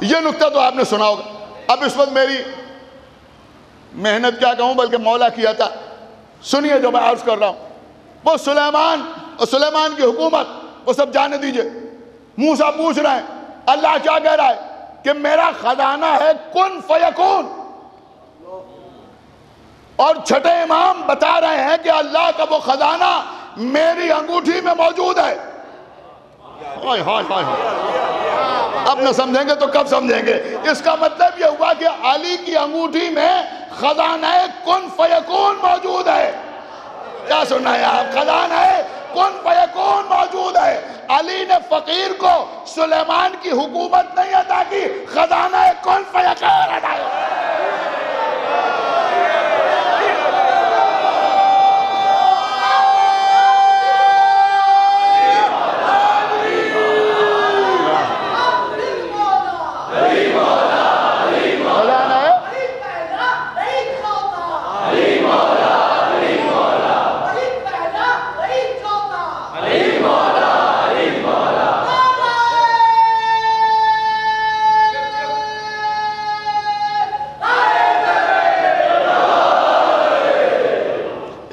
یہ نکتہ تو آپ نے سنا ہوگا. اب اس وقت میری محنت کیا کہوں بلکہ مولا کیا تھا. سنیے جو میں عرض کر رہا ہوں. وہ سلیمان اور سلیمان کی حکومت وہ سب جانے دیجئے. موسیٰ پوچھ رہے ہیں اللہ کیا کہہ رہا ہے کہ میرا خزانہ ہے کن فیکون، اور چھٹے امام بتا رہے ہیں کہ اللہ کا وہ خزانہ میری انگوٹھی میں موجود ہے. اب نہ سمجھیں گے تو کب سمجھیں گے؟ اس کا مطلب یہ ہوا کہ علی کی انگوٹھی میں خزانہ کن فیکون موجود ہے. کیا سننا ہے آپ؟ خزانہ کن فیکون موجود ہے. علی نے فقیر کو سلیمان کی حکومت نہیں عطا کی، خزانہ کن فیکون عطا کی.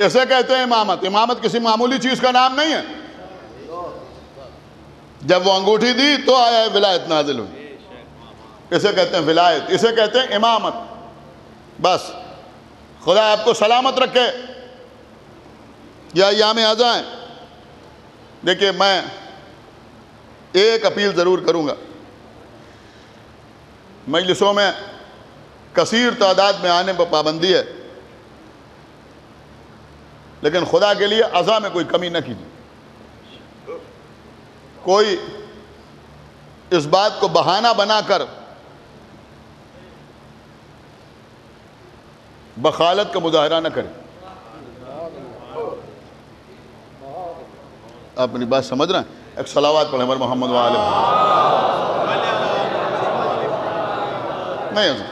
اسے کہتے ہیں امامت. امامت کسی معمولی چیز کا نام نہیں ہے. جب وہ انگوٹھی دی تو آیا ہے ولایت نازل ہوئی. اسے کہتے ہیں ولایت, اسے کہتے ہیں امامت. بس خدا آپ کو سلامت رکھے. یا ایام اعزاں ہیں. دیکھیے میں ایک اپیل ضرور کروں گا. مجلسوں میں کثیر تعداد میں آنے پر پابندی ہے, لیکن خدا کے لیے عزا میں کوئی کمی نہ کیجیے. کوئی اس بات کو بہانہ بنا کر بخالت کا مظاہرہ نہ کرے. آپ اپنی بات سمجھ رہے ہیں؟ ایک صلوات پڑھیں ہمارے محمد وآلہ نہیں.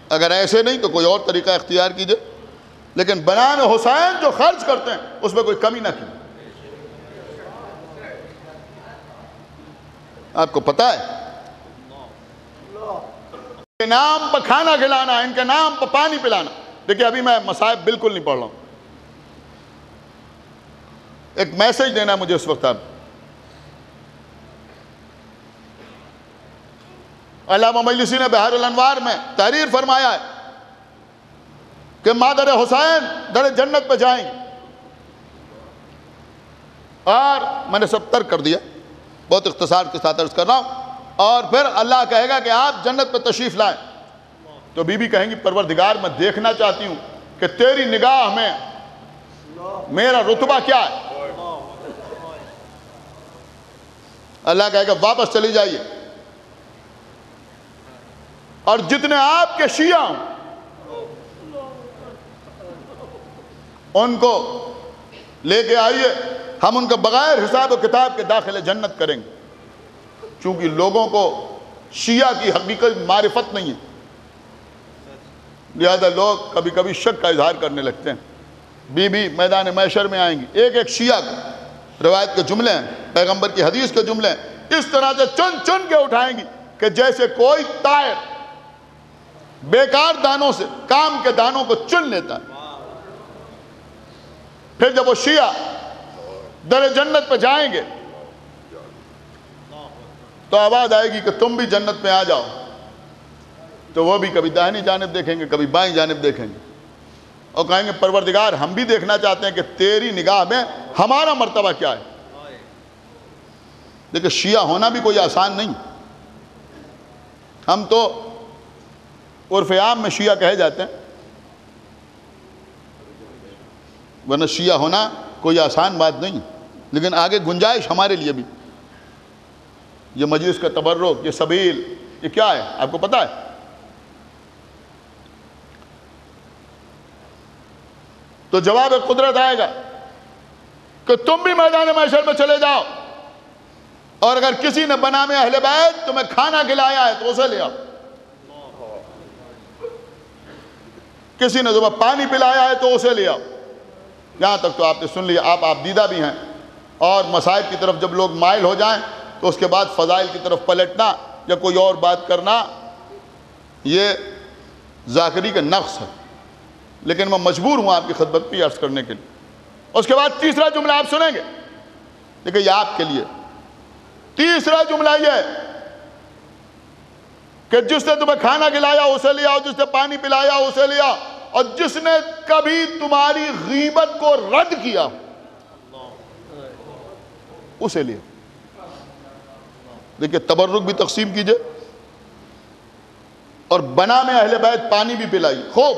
اگر ایسے نہیں تو کوئی اور طریقہ اختیار کیجئے, لیکن بنام حسین جو خرچ کرتے ہیں اس میں کوئی کمی نہ کی. آپ کو پتا ہے ان کے نام پر کھانا کھلانا, ان کے نام پر پانی پلانا. دیکھیں ابھی میں مصائب بالکل نہیں پڑھ رہا ہوں, ایک میسج دینا ہے مجھے اس وقت. آپ علامہ مجلسی نے بہار الانوار میں تحریر فرمایا ہے کہ مادر حسین در جنت پہ جائیں گے, اور میں نے سب ترک کر دیا, بہت اختصار کے ساتھ عرض کر رہا ہوں. اور پھر اللہ کہے گا کہ آپ جنت پہ تشریف لائیں, تو بی بی کہیں گی پروردگار میں دیکھنا چاہتی ہوں کہ تیری نگاہ میں میرا رتبہ کیا ہے. اللہ کہے گا واپس چلی جائیے, اور جتنے آپ کے شیعہ ہوں ان کو لے کے آئیے, ہم ان کو بغیر حساب و کتاب کے داخل جنت کریں گے. چونکہ لوگوں کو شیعہ کی حقیقت معرفت نہیں ہے, لہذا لوگ کبھی کبھی شک کا اظہار کرنے لگتے ہیں. بی بی میدان محشر میں آئیں گی, ایک ایک شیعہ کو روایت کے جملے ہیں, پیغمبر کی حدیث کے جملے ہیں, اس طرح سے چن چن کے اٹھائیں گی کہ جیسے کوئی طائر بیکار دانوں سے کام کے دانوں کو چن لیتا ہے. پھر جب وہ شیعہ در جنت پہ جائیں گے تو آواز آئے گی کہ تم بھی جنت میں آ جاؤ. تو وہ بھی کبھی داہنی جانب دیکھیں گے, کبھی بائیں جانب دیکھیں گے, اور کہیں گے پروردگار ہم بھی دیکھنا چاہتے ہیں کہ تیری نگاہ میں ہمارا مرتبہ کیا ہے. دیکھیں شیعہ ہونا بھی کوئی آسان نہیں. ہم تو عرف عام میں شیعہ کہے جاتے ہیں, ورنہ شیعہ ہونا کوئی آسان بات نہیں. لیکن آگے گنجائش ہمارے لیے بھی. یہ مجلس کا تبرک, یہ سبیل, یہ کیا ہے آپ کو پتا ہے؟ تو جواب قدرت آئے گا کہ تم بھی میدان محشر میں چلے جاؤ, اور اگر کسی نے بنام اہل بیت تمہیں کھانا کھلایا ہے تو اسے لے آؤ, کسی نے تمہیں پانی پلایا ہے تو اسے لے آؤ. یہاں تک تو آپ نے سن لیا, آپ دیدہ بھی ہیں, اور مصائب کی طرف جب لوگ مائل ہو جائیں تو اس کے بعد فضائل کی طرف پلٹنا یا کوئی اور بات کرنا یہ ذاکری کا نقص ہے. لیکن میں مجبور ہوں آپ کی خدمت پہ عرض کرنے کے لیے. اس کے بعد تیسرا جملہ آپ سنیں گے, دیکھیں یہ آپ کے لیے تیسرا جملہ یہ ہے کہ جس نے تمہیں کھانا کھلایا اسے لے آؤ, جس نے پانی پلایا اسے لے آؤ, اور جس نے کبھی تمہاری غیبت کو رد کیا اسے لے آؤ. دیکھیں تبرک بھی تقسیم کیجئے, اور بنا میں اہل بیت پانی بھی پلائیے, خوب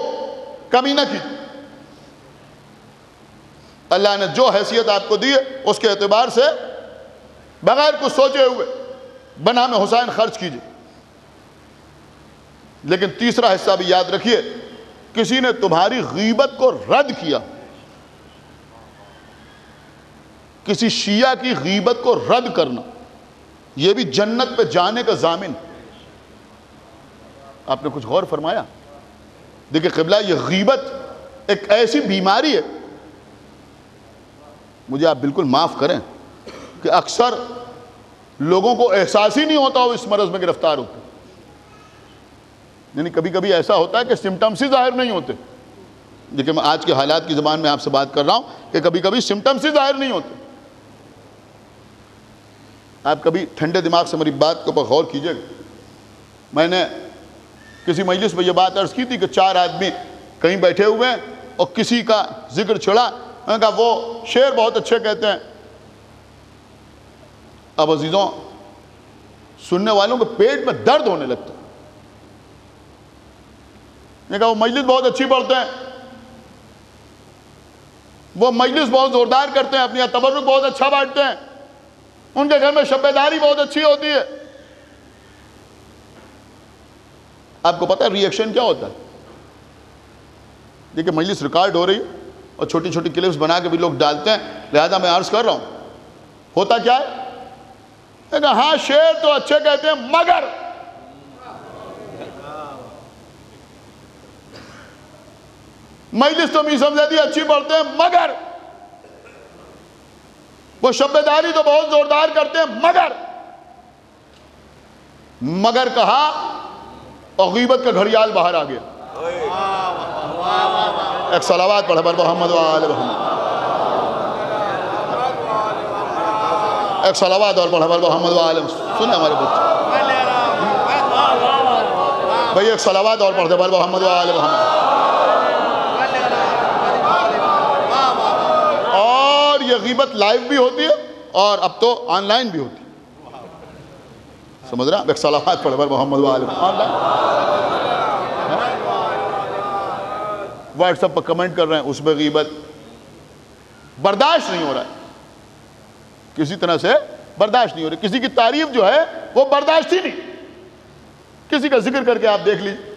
کمی نہ کیجئے. اللہ نے جو حیثیت آپ کو دی ہے اس کے اعتبار سے بغیر کچھ سوچے ہوئے بنا میں حسین خرچ کیجئے. لیکن تیسرا حصہ بھی یاد رکھیے, کسی نے تمہاری غیبت کو رد کیا, کسی شیعہ کی غیبت کو رد کرنا, یہ بھی جنت پہ جانے کا ضامن. آپ نے کچھ غور فرمایا؟ دیکھیں قبلہ, یہ غیبت ایک ایسی بیماری ہے, مجھے آپ بالکل معاف کریں کہ اکثر لوگوں کو احساس ہی نہیں ہوتا وہ اس مرض میں گرفتار ہوتے. یعنی کبھی کبھی ایسا ہوتا ہے کہ سمٹمز ہی ظاہر نہیں ہوتے, دیکھیں میں آج کے حالات کی زبان میں آپ سے بات کر رہا ہوں کہ کبھی کبھی سمٹمز ہی ظاہر نہیں ہوتے. آپ کبھی ٹھنڈے دماغ سے میری بات کے اوپر غور کیجئے گا. میں نے کسی مجلس میں یہ بات عرض کی تھی کہ 4 آدمی کہیں بیٹھے ہوئے ہیں اور کسی کا ذکر چھڑا. میں نے کہا وہ شعر بہت اچھے کہتے ہیں. اب عزیزوں سننے والوں کے پیٹ میں درد ہونے لگتا ہے. میں نے کہا وہ مجلس بہت اچھی پڑھتے ہیں, وہ مجلس بہت زوردار کرتے ہیں, اپنی تبرک بہت اچھا بانٹتے ہیں, ان کے گھر میں شب بیداری بہت اچھی ہوتی ہے. آپ کو پتہ ہے ری ایکشن کیا ہوتا ہے؟ دیکھیں مجلس ریکارڈ ہو رہی ہے اور چھوٹی چھوٹی کلپس بنا کے بھی لوگ ڈالتے ہیں, لہذا میں عرض کر رہا ہوں ہوتا کیا ہے. میں کہا ہاں شعر تو اچھے کہتے ہیں مگر مجلس تو میسم زیدی اچھی پڑھتے ہیں مگر وہ شب بیداری تو بہت زوردار کرتے ہیں مگر کہا اور غیبت کا گھڑیال باہر آ گیا. ایک صلوات پڑھ بر محمد و آل محمد. ایک صلوات اور پڑھ بر محمد و آل محمد. سنیں ہمارے بچے بھئی ایک صلوات اور پڑھ بر محمد و آل محمد. اور یہ غیبت لائیو بھی ہوتی ہے اور اب تو آن لائن بھی ہوتی ہے. سمجھ رہا ایک صلوات پڑھ بر محمد و آل Muhammad. Online WhatsApp پر کمنٹ کر رہے ہیں, اس میں غیبت برداشت نہیں ہو رہا ہے, کسی طرح سے برداشت نہیں ہو رہی. کسی کی تعریف جو ہے وہ برداشت ہی نہیں. کسی کا ذکر کر کے آپ دیکھ لیجیے,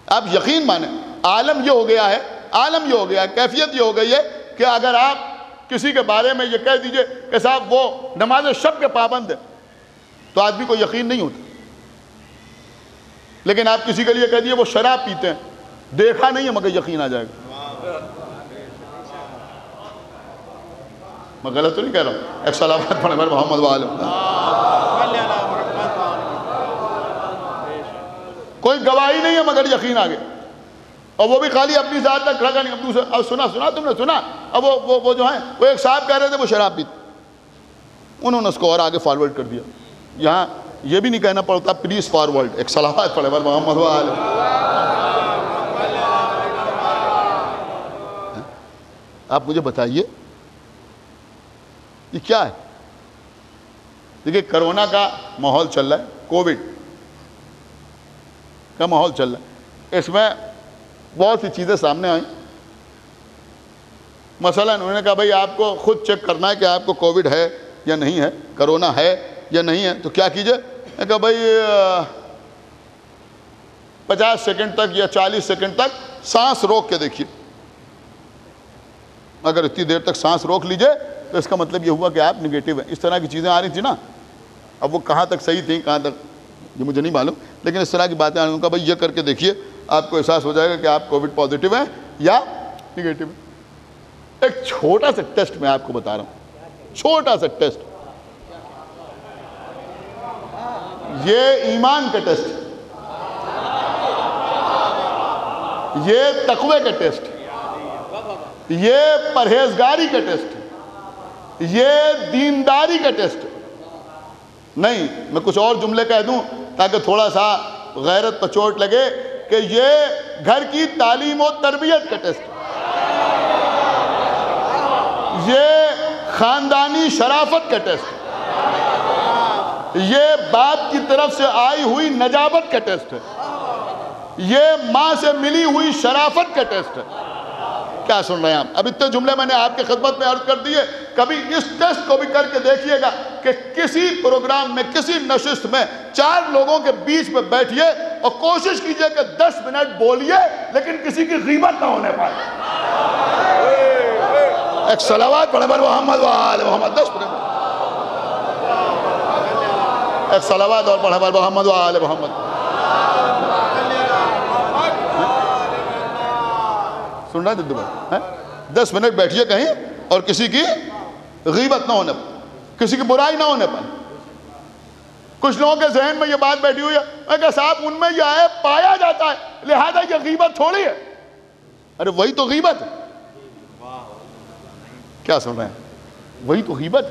آپ یقین مانیں عالم یہ ہو گیا ہے, کیفیت یہ ہو گئی ہے کہ اگر آپ کسی کے بارے میں یہ کہہ دیجئے کہ صاحب وہ نماز شب کے پابند ہے تو آدمی کو یقین نہیں ہوتا. لیکن آپ کسی کے لیے کہہ دیجئے وہ شراب پیتے ہیں, دیکھا نہیں ہے مگر یقین آ جائے گا. میں غلط تو نہیں کہہ رہا ہوں. ایک صلوات پڑھیں بر محمد و آل محمد. کوئی گواہی نہیں ہے مگر یقین آ گیا, اور وہ بھی خالی اپنی ذات تک رکھا نہیں. اب سنا تم نے سنا, اب وہ جو ہیں وہ ایک صاحب کہہ رہے تھے وہ شراب پیتے, انہوں نے اس کو اور آگے فارورڈ کر دیا. یہاں یہ بھی نہیں کہنا پڑتا پلیز فارورڈ. ایک صلوات پڑھیں بر محمد و آل محمد. آپ مجھے بتائیے یہ کیا ہے؟ دیکھیں کرونا کا ماحول چل رہا ہے, کووڈ کا ماحول چل رہا ہے. اس میں بہت سی چیزیں سامنے آئیں. مثلا انہوں نے کہا بھئی آپ کو خود چیک کرنا ہے کہ آپ کو کووڈ ہے یا نہیں ہے, کرونا ہے یا نہیں ہے, تو کیا کیجئے. میں کہا بھئی 50 سیکنڈ تک یا 40 سیکنڈ تک سانس روک کے دیکھیے. اگر اتنی دیر تک سانس روک لیجئے تو اس کا مطلب یہ ہوا کہ آپ نگیٹو ہیں. اس طرح کی چیزیں آ رہی تھیں نا, اب وہ کہاں تک صحیح تھیں کہاں تک یہ مجھے نہیں معلوم, لیکن اس طرح کی باتیں آنے کا بھئی یہ کر کے دیکھیے, آپ کو احساس ہو جائے گا کہ آپ کووڈ پازیٹیو ہیں یا نگیٹو ہیں. ایک چھوٹا سا ٹیسٹ میں آپ کو بتا رہا ہوں, چھوٹا سا ٹیسٹ. یہ ایمان کا ٹیسٹ, یہ تقوی کا ٹیسٹ, یہ پرہیزگاری کا ٹیسٹ, یہ دینداری کا ٹیسٹ. نہیں میں کچھ اور جملے کہہ دوں تاکہ تھوڑا سا غیرت پر چوٹ لگے کہ یہ گھر کی تعلیم و تربیت کا ٹیسٹ, یہ خاندانی شرافت کا ٹیسٹ, یہ باپ کی طرف سے آئی ہوئی نجابت کا ٹیسٹ ہے, یہ ماں سے ملی ہوئی شرافت کا ٹیسٹ ہے. کیا سن رہے ہیں آپ؟ اب اتنے جملے میں نے آپ کے خدمت میں عرض کر دیے. کبھی اس ٹیسٹ کو بھی کر کے دیکھیے گا کہ کسی پروگرام میں کسی نشست میں 4 لوگوں کے بیچ میں بیٹھیے اور کوشش کیجئے کہ 10 منٹ بولیے لیکن کسی کی غیبت نہ ہونے پائے. ایک صلوات پڑھیں بر محمد و آل محمد. 10 منٹ ایک صلوات اور پڑھیں بر محمد و آل محمد. سن رہا ہے ددو بھائی؟ 10 منٹ بیٹھیے کہیں اور کسی کی غیبت نہ ہونے پائے, کسی کی برائی نہ ہونے پائے. کچھ لوگوں کے ذہن میں یہ بات بیٹھی ہوئی ہے, میں کہا صاحب ان میں یہ ہے پایا جاتا ہے لہذا یہ غیبت تھوڑی ہے. ارے وہی تو غیبت ہے. کیا سن رہے ہیں؟ وہی تو غیبت.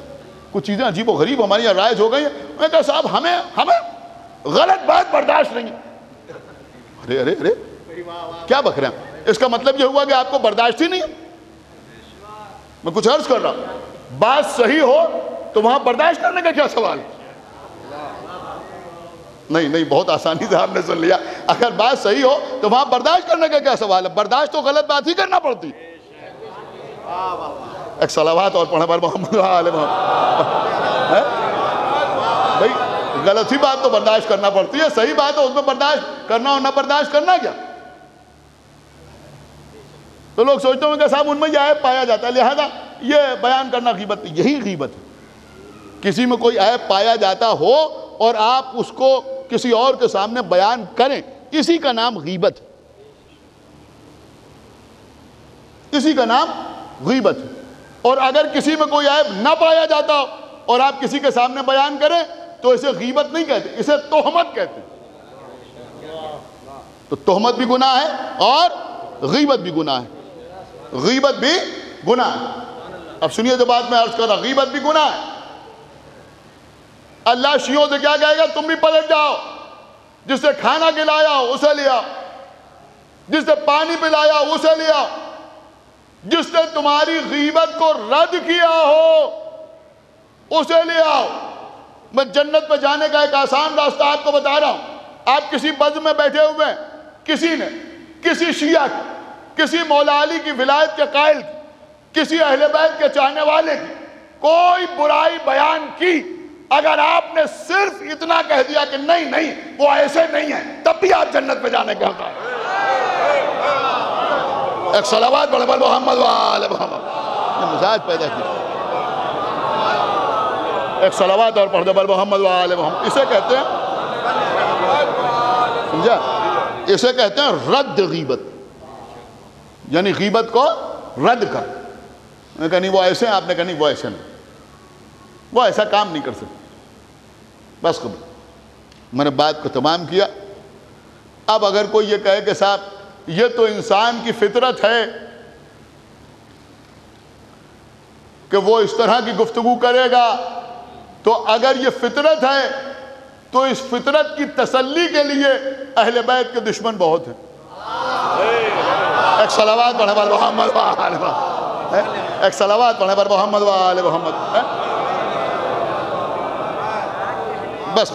کچھ چیزیں عجیب و غریب ہمارے یہاں رائج ہو گئی ہیں. میں نے کہا صاحب ہمیں غلط بات برداشت نہیں ہے. ارے ارے ارے کیا بک رہے ہیں؟ اس کا مطلب یہ ہوا کہ آپ کو برداشت ہی نہیں ہے. میں کچھ عرض کر رہا ہوں, بات صحیح ہو تو وہاں برداشت کرنے کا کیا سوال؟ نہیں بہت آسانی سے آپ نے سن لیا. اگر بات صحیح ہو تو وہاں برداشت کرنے کا کیا سوال ہے؟ برداشت تو غلط بات ہی کرنا پڑتی. ایک صلوات اور پڑھیں پر محمد وآل محمد. بھئی غلط ہی بات تو برداشت کرنا پڑتی ہے, صحیح بات ہے اس میں برداشت کرنا اور نہ برداشت کرنا کیا. تو لوگ سوچتے ہیں کہ صاحب ان میں یہ عیب پایا جاتا ہے لہذا یہ بیان کرنا غیبت نہیں. یہی غیبت ہے. کسی میں کوئی عیب پایا جاتا ہو اور آپ اس کو کسی اور کے سامنے بیان کریں, اسی کا نام غیبت ہے. اسی کا نام غیبت ہے. اور اگر کسی میں کوئی عیب نہ پایا جاتا ہو اور آپ کسی کے سامنے بیان کریں تو اسے غیبت نہیں کہتے, اسے تہمت کہتے ہیں. تو تہمت بھی گناہ ہے اور غیبت بھی گناہ ہے. غیبت بھی گناہ ہے. اب سنیے جو بات میں عرض کر رہا, غیبت بھی گناہ ہے. اللہ شیعوں سے کیا کہے گا؟ تم بھی پلٹ جاؤ. جس سے کھانا کھلایا ہو اسے لے آؤ, جس سے پانی پلایا ہو اسے لے آؤ, جس نے تمہاری غیبت کو رد کیا ہو اسے لے آؤ. میں جنت میں جانے کا ایک آسان راستہ آپ کو بتا رہا ہوں. آپ کسی بزم میں بیٹھے ہوئے ہیں, کسی نے کسی شیعہ کی, کسی مولا علی کی ولایت کے قائل کی, کسی اہل بیت کے چاہنے والے کی کوئی برائی بیان کی, اگر آپ نے صرف اتنا کہہ دیا کہ نہیں وہ ایسے نہیں ہیں, تب بھی آپ جنت میں جانے کا حق ہے. ایک صلوات پڑھیں پر محمد وآل محمد. یہ مزاج پیدا کیا. ایک صلوات اور پڑھ دے پر محمد وآل محمد. اسے کہتے ہیں, سمجھا, اسے کہتے ہیں رد غیبت. یعنی غیبت کو رد کر. میں نے کہا نہیں وہ ایسے ہیں, آپ نے کہا نہیں وہ ایسے نہیں, وہ ایسا کام نہیں کر سکتے. بس قبل. میں نے بات کو تمام کیا. اب اگر کوئی یہ کہے کہ صاحب یہ تو انسان کی فطرت ہے کہ وہ اس طرح کی گفتگو کرے گا, تو اگر یہ فطرت ہے تو اس فطرت کی تسلی کے لیے اہل بیت کے دشمن بہت ہیں. ایک صلوات پڑھیں پر محمد وآل محمد. ایک صلوات پڑھیں پر محمد وآل محمد. بس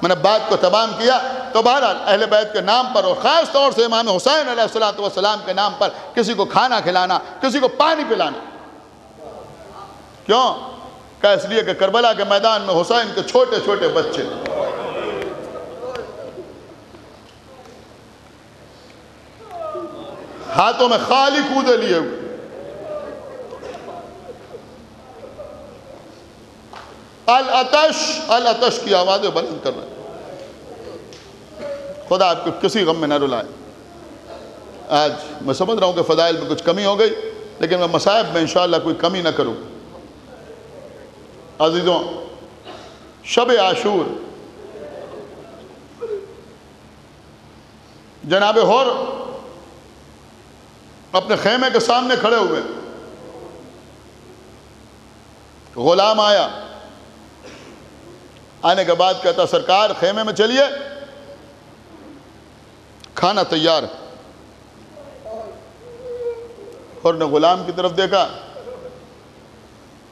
میں نے بات کو تمام کیا. تو بہرحال اہل بیت کے نام پر اور خاص طور سے امام حسین علیہ السلام کے نام پر کسی کو کھانا کھلانا, کسی کو پانی پلانا, کیوں؟ کہ اس لیے کہ کربلا کے میدان میں حسین کے چھوٹے چھوٹے بچے ہاتھوں میں خالی کودے لیے ہوئے, العطش کی آوازیں بلند کر رہے ہیں. خدا آپ کو کسی غم میں نہ رلائے. آج میں سمجھ رہا ہوں کہ فضائل میں کچھ کمی ہو گئی, لیکن میں مصائب میں انشاءاللہ کوئی کمی نہ کروں. عزیزوں, شب عاشور جناب ہور اپنے خیمے کے سامنے کھڑے ہوئے. غلام آیا, آنے کے بعد کہتا سرکار خیمے میں چلیے, کھانا تیار ہے. اور نے غلام کی طرف دیکھا,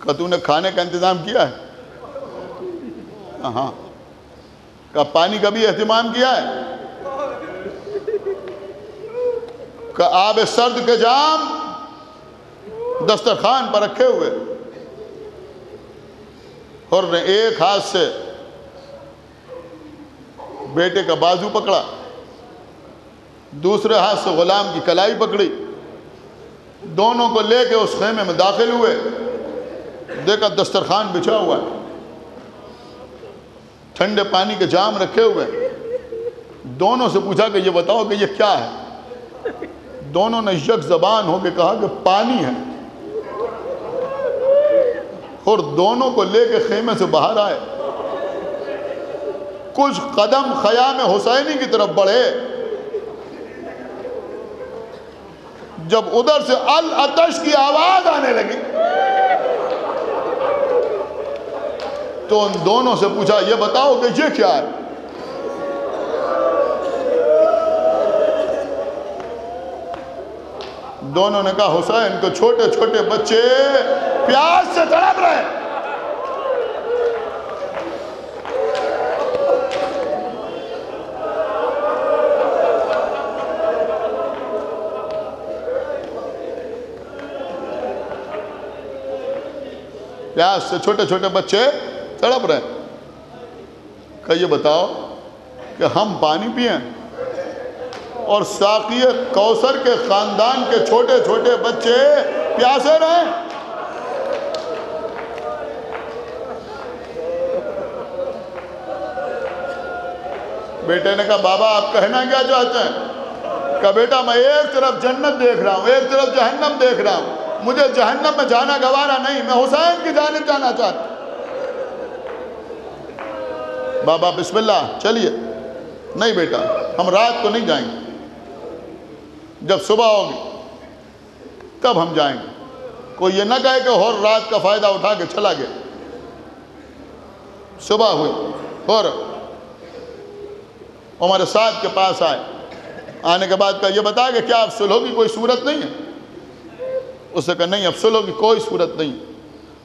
کہا تو نے کھانے کا انتظام کیا ہے؟ ہاں. کہا پانی کا بھی اہتمام کیا ہے؟ کہا آب سرد کے جام دسترخوان پر رکھے ہوئے. اور نے ایک ہاتھ سے بیٹے کا بازو پکڑا, دوسرے ہاتھ سے غلام کی کلائی پکڑی, دونوں کو لے کے اس خیمے میں داخل ہوئے. دیکھا دسترخوان بچھا ہوا ہے, ٹھنڈے پانی کے جام رکھے ہوئے. دونوں سے پوچھا کہ یہ بتاؤ کہ یہ کیا ہے؟ دونوں نے یک زبان ہو کے کہا کہ پانی ہے. اور دونوں کو لے کے خیمے سے باہر آئے. کچھ قدم خیام حسینی کی طرف بڑھے. جب ادھر سے العطش کی آواز آنے لگی تو ان دونوں سے پوچھا یہ بتاؤ کہ یہ کیا ہے؟ دونوں نے کہا حسین کو چھوٹے چھوٹے بچے پیاس سے تڑپ رہے ہیں۔ پیاس سے چھوٹے چھوٹے بچے تڑپ رہے ہیں۔ کہ یہ بتاؤ کہ ہم پانی پئیں اور ساقی کوثر کے خاندان کے چھوٹے چھوٹے بچے پیاسے رہیں؟ بیٹے نے کہا بابا آپ کہنا کیا چاہتے ہیں؟ کہا بیٹا میں ایک طرف جنت دیکھ رہا ہوں، ایک طرف جہنم دیکھ رہا ہوں، مجھے جہنم میں جانا گوارا نہیں، میں حسین کی جانب جانا چاہتا ہوں۔ بابا بسم اللہ چلیے۔ نہیں بیٹا ہم رات کو نہیں جائیں گے، جب صبح ہوگی تب ہم جائیں گے۔ کوئی یہ نہ کہے کہ اور رات کا فائدہ اٹھا کے چلا گیا۔ صبح ہوئی اور عمر سعد کے پاس آئے، آنے کے بعد کہا یہ بتا کہ کیا اب صلح کی کوئی صورت نہیں ہے؟ اس نے کہا نہیں اب صلح کی کوئی صورت نہیں،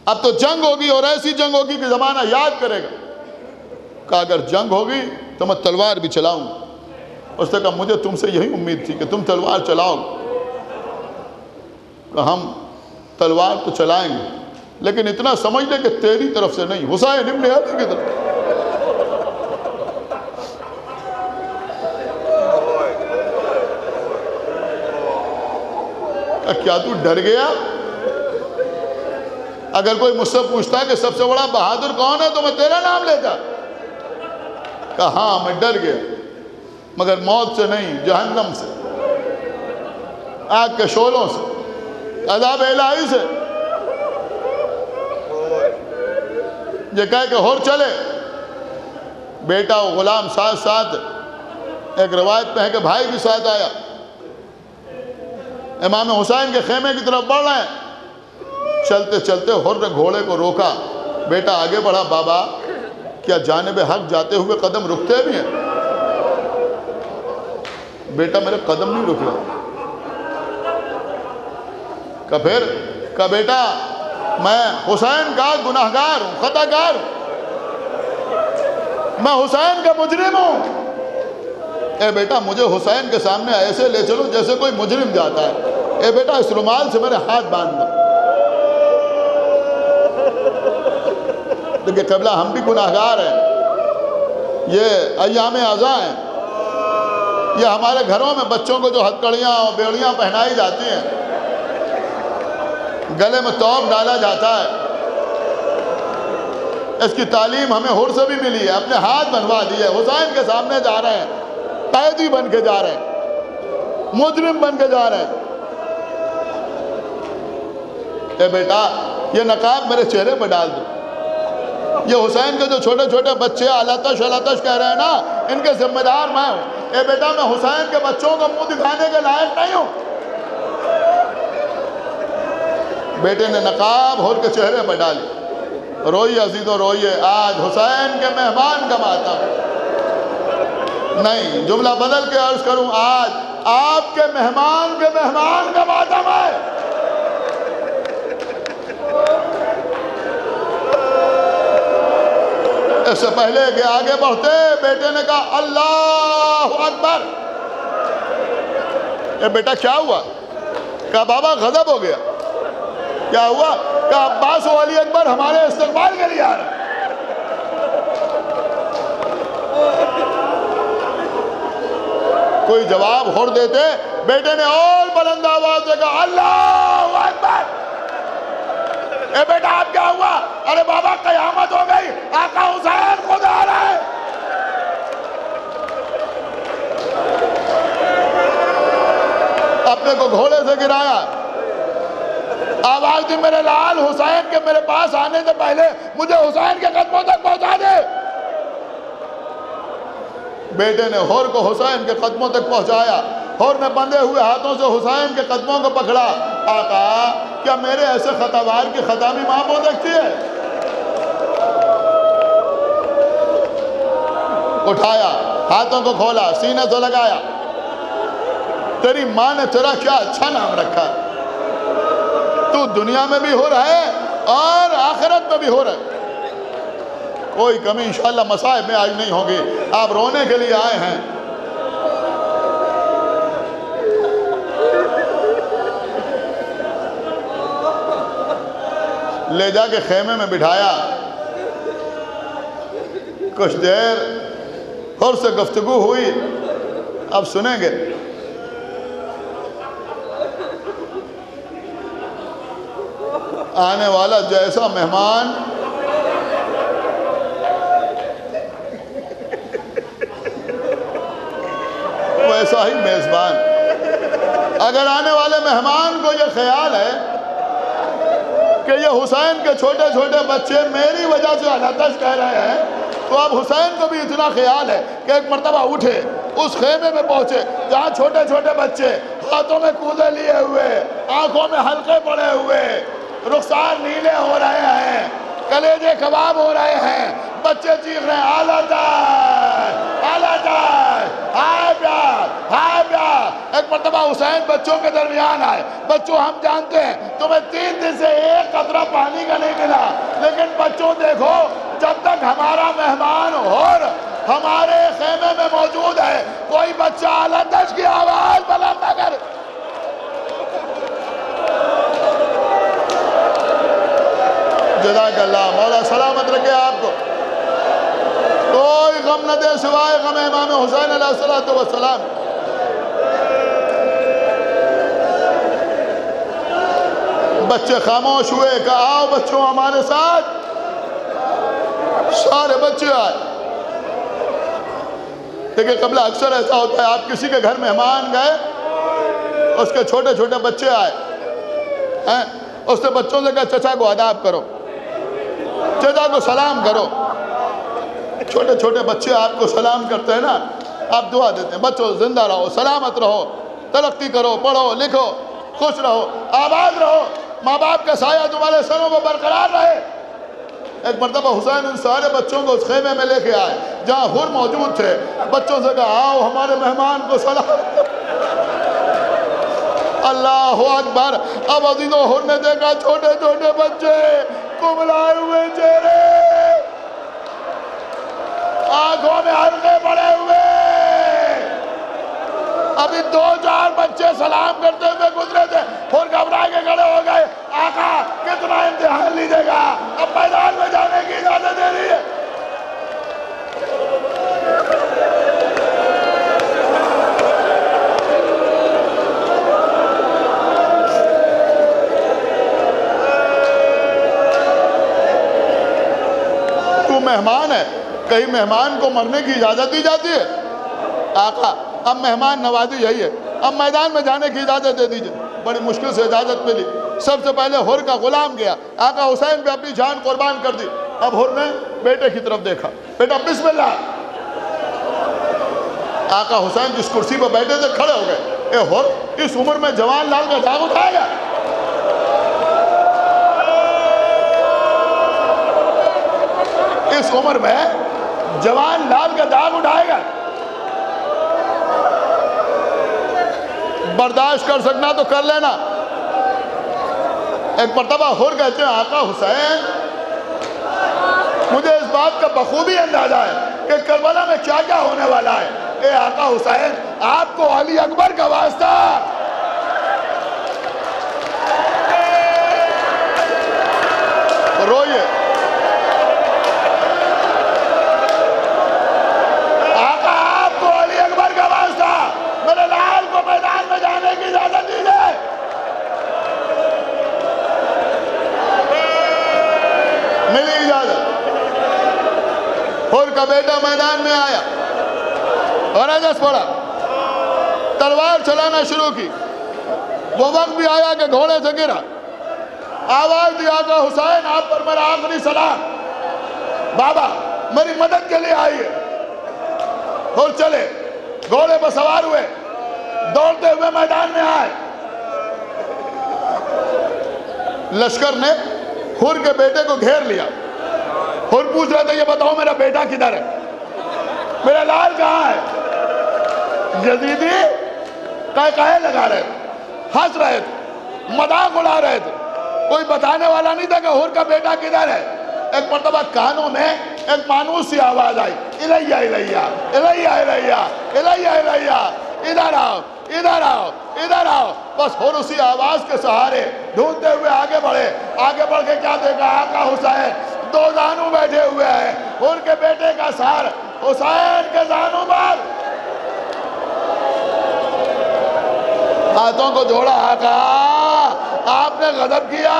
اب تو جنگ ہوگی اور ایسی جنگ ہوگی کہ زمانہ یاد کرے گا۔ کہا اگر جنگ ہوگی تو میں تلوار بھی چلاؤں گا۔ اس نے کہا مجھے تم سے یہی امید تھی کہ تم تلوار چلاؤ گے۔ کہا ہم تلوار تو چلائیں گے لیکن اتنا سمجھ لیں کہ تیری طرف سے نہیں، حسین ابن علی کی طرف۔ کیا تو ڈر گیا؟ اگر کوئی مجھ سے پوچھتا ہے کہ سب سے بڑا بہادر کون ہے تو میں تیرا نام لیتا۔ کہا ہاں میں ڈر گیا مگر موت سے نہیں، جہنم سے، آگ کے شعلوں سے، عذاب الہی سے۔ یہ کہہ کہ اور چلے۔ بیٹا و غلام ساتھ ساتھ، ایک روایت میں ہے کہ بھائی بھی ساتھ آیا، امام حسین کے خیمے کی طرف بڑھ رہے ہیں۔ چلتے چلتے حر نے گھوڑے کو روکا، بیٹا آگے بڑھا، بابا کیا جانب حق جاتے ہوئے قدم رکتے بھی ہیں؟ بیٹا میرے قدم نہیں رک رہا۔ کہ پھر؟ کہ بیٹا میں حسین کا گناہگار ہوں، خطا کار ہوں، میں حسین کا مجرم ہوں۔ اے بیٹا مجھے حسین کے سامنے ایسے لے چلو جیسے کوئی مجرم جاتا ہے۔ اے بیٹا اس رومال سے میرے ہاتھ باندھ دو۔ دیکھیں قبلہ ہم بھی گناہگار ہیں، یہ ایام عزا ہیں، یہ ہمارے گھروں میں بچوں کو جو ہتکڑیاں اور بیڑیاں پہنائی جاتی ہیں، گلے میں توق ڈالا جاتا ہے، اس کی تعلیم ہمیں حر سے بھی ملی ہے، اپنے ہاتھ بنوا دیے، حسین کے سامنے جا رہے ہیں، قیدی بن کے جا رہے ہیں، مجرم بن کے جا رہے ہیں۔ اے بیٹا یہ نقاب میرے چہرے پہ ڈال دو۔ یہ حسین کے جو چھوٹے چھوٹے بچے الاتش الاتش کہہ رہے ہیں نا، ان کے ذمہ دار میں ہوں۔ اے بیٹا میں حسین کے بچوں کو منہ دکھانے کے لائق نہیں ہوں۔ بیٹے نے نقاب حر کے چہرے پہ ڈالی۔ روئیے عزیزو روئیے، آج حسین کے مہمان کا ماتم۔ نہیں جملہ بدل کے عرض کروں، آج آپ کے مہمان کا ماتم ہے۔ اس سے پہلے کہ آگے بڑھتے بیٹے نے کہا اللہ اکبر۔ اے بیٹا کیا ہوا؟ کہا بابا غضب ہو گیا۔ کیا ہوا؟ کہا عباس و علی اکبر ہمارے استقبال کے لیے آ رہے ہیں۔ کوئی جواب خور دیتے، بیٹے نے اور بلند آواز سے کہا اللہ اکبر۔ اے بیٹا آپ کیا ہوا؟ ارے بابا قیامت ہو گئی، آقا حسین خود آ رہا ہے۔ اپنے کو گھوڑے سے گرایا، آواز دی میرے لال حسین کے میرے پاس آنے سے پہلے مجھے حسین کے قدموں تک پہنچا دے۔ بیٹے نے حور کو حسین کے قدموں تک پہنچایا، حور نے بندھے ہوئے ہاتھوں سے حسین کے قدموں کو پکڑا. آقا کیا میرے ایسے خطاوار کی خطا بھی معاف ہو سکتی ہے؟ اٹھایا، ہاتھوں کو کھولا، سینے سے لگایا. تیری ماں نے تیرا کیا اچھا نام رکھا. تو دنیا میں بھی ہو رہا ہے اور آخرت میں بھی ہو رہا ہے. کوئی کمی انشاءاللہ مصائب میں آج نہیں ہوگی. آپ رونے کے لیے آئے ہیں. لے جا کے خیمے میں بٹھایا. کچھ دیر حور سے گفتگو ہوئی. اب سنیں گے. آنے والا جیسا مہمان ویسا ہی میزبان. اگر آنے والے مہمان کو یہ خیال ہے کہ یہ حسین کے چھوٹے چھوٹے بچے میری وجہ سے الحدث کہہ رہے ہیں، تو اب حسین کو بھی اتنا خیال ہے کہ ایک مرتبہ اٹھے، اس خیمے میں پہنچے جہاں چھوٹے چھوٹے بچے ہاتھوں میں کودے لیے ہوئے، آنکھوں میں حلقے پڑے ہوئے، رخسار نیلے ہو رہے ہیں، کلیجے کباب ہو رہے ہیں، بچے چیخ رہے ہیں آلہ دار، آلہ دار، ہائے پیار، ہائے پیار. ایک مرتبہ حسین بچوں کے درمیان آئے. بچوں ہم جانتے ہیں تمہیں 3 دن سے ایک قطرہ پانی کا نہیں ملا، لیکن بچوں دیکھو جب تک ہمارا مہمان حور ہمارے خیمے میں موجود ہے، کوئی بچہ الحدث کی آواز بلند نہ کر. جزاک اللہ. مولا سلامت رکھے آپ کو. کوئی غم نہ دے سوائے غم امام حسین علیہ السلام. بچے خاموش ہوئے. کہا آؤ بچوں ہمارے ساتھ. سارے بچے آئے. دیکھیں قبلہ اکثر ایسا ہوتا ہے، آپ کسی کے گھر مہمان گئے، اس کے چھوٹے چھوٹے بچے آئے، اس نے بچوں سے کہا چچا کو آداب کرو، چچا کو سلام کرو. چھوٹے چھوٹے بچے آپ کو سلام کرتے ہیں نا، آپ دعا دیتے ہیں بچوں زندہ رہو، سلامت رہو، ترقی کرو، پڑھو لکھو، خوش رہو، آباد رہو، ماں باپ کا سایہ تمہارے سروں کو برقرار رہے. ایک مرتبہ حسین ان سارے بچوں کو اس خیمے میں لے کے آئے جہاں حور موجود تھے. بچوں سے کہا آؤ ہمارے مہمان کو سلام. اللہ اکبر. اب عزیزو حور نے دیکھا چھوٹے چھوٹے بچے، کملائے ہوئے چہرے، آنکھوں میں حلقے پڑے ہوئے. ابھی 2-4 بچے سلام کرتے ہوئے گزرے تھے، حور گھبرا کے کھڑے ہو گئے. آقا کتنا امتحان لیجیے گا، اب میدان میں جانے کی اجازت دے رہی ہے. تو مہمان ہے، کہیں مہمان کو مرنے کی اجازت دی جاتی ہے؟ آقا اب مہمان نوازی یہی ہے، اب میدان میں جانے کی اجازت دے دیجئے. بڑی مشکل سے اجازت ملی. سب سے پہلے حور کا غلام گیا، آقا حسین پہ اپنی جان قربان کر دی. اب حور نے بیٹے کی طرف دیکھا، بیٹا بسم اللہ. آقا حسین جس کرسی پہ بیٹھے تھے کھڑے ہو گئے. اے حور اس عمر میں جوان لال کا داغ اٹھائے گا؟ اس عمر میں جوان لال کا داغ اٹھائے گا؟ برداشت کر سکنا تو کر لینا. ایک مرتبہ حور کہتے ہیں آقا حسین مجھے اس بات کا بخوبی اندازہ ہے کہ کربلا میں کیا کیا ہونے والا ہے. اے آقا حسین آپ کو علی اکبر کا واسطہ. روئیے. آقا آپ کو علی اکبر کا واسطہ، میرے لال کو میدان میں جانے کی اجازت دیجیے. ملی اجازت. حور کا بیٹا میدان میں آیا اور عجز پڑا، تلوار چلانا شروع کی. وہ وقت بھی آیا کہ گھوڑے سے گرا. آواز دی آقا حسین آپ پر میرا آخری سلام. بابا میری مدد کے لیے آئیے. اور چلے گھوڑے پر سوار ہوئے. دوڑتے ہوئے میدان میں آئے. لشکر نے حر کے بیٹے کو گھیر لیا. حر پوچھ رہے تھے یہ بتاؤ میرا بیٹا کدھر ہے, میرا لال کہاں ہے. یزیدی کہے لگا رہے تھے, ہنس رہے تھے, مذاق اڑا رہے تھے. کوئی بتانے والا نہیں تھا کہ حر کا بیٹا کدھر ہے. ایک مرتبہ کانوں میں ایک مانوس سی آواز آئی, الیہ الیہ الیہ الیہ الیہ الیہ, ادھر آؤ ادھر آؤ ادھر آؤ. بس حر اسی آواز کے سہارے ڈھونڈتے ہوئے آگے بڑھے. آگے بڑھ کے کیا دیکھا, آقا حسین دو زانوں بیٹھے ہوئے ہیں, حر کے بیٹے کا سر حسین کے زانوں پر. ہاتھوں کو جوڑا, آقا آپ نے غضب کیا.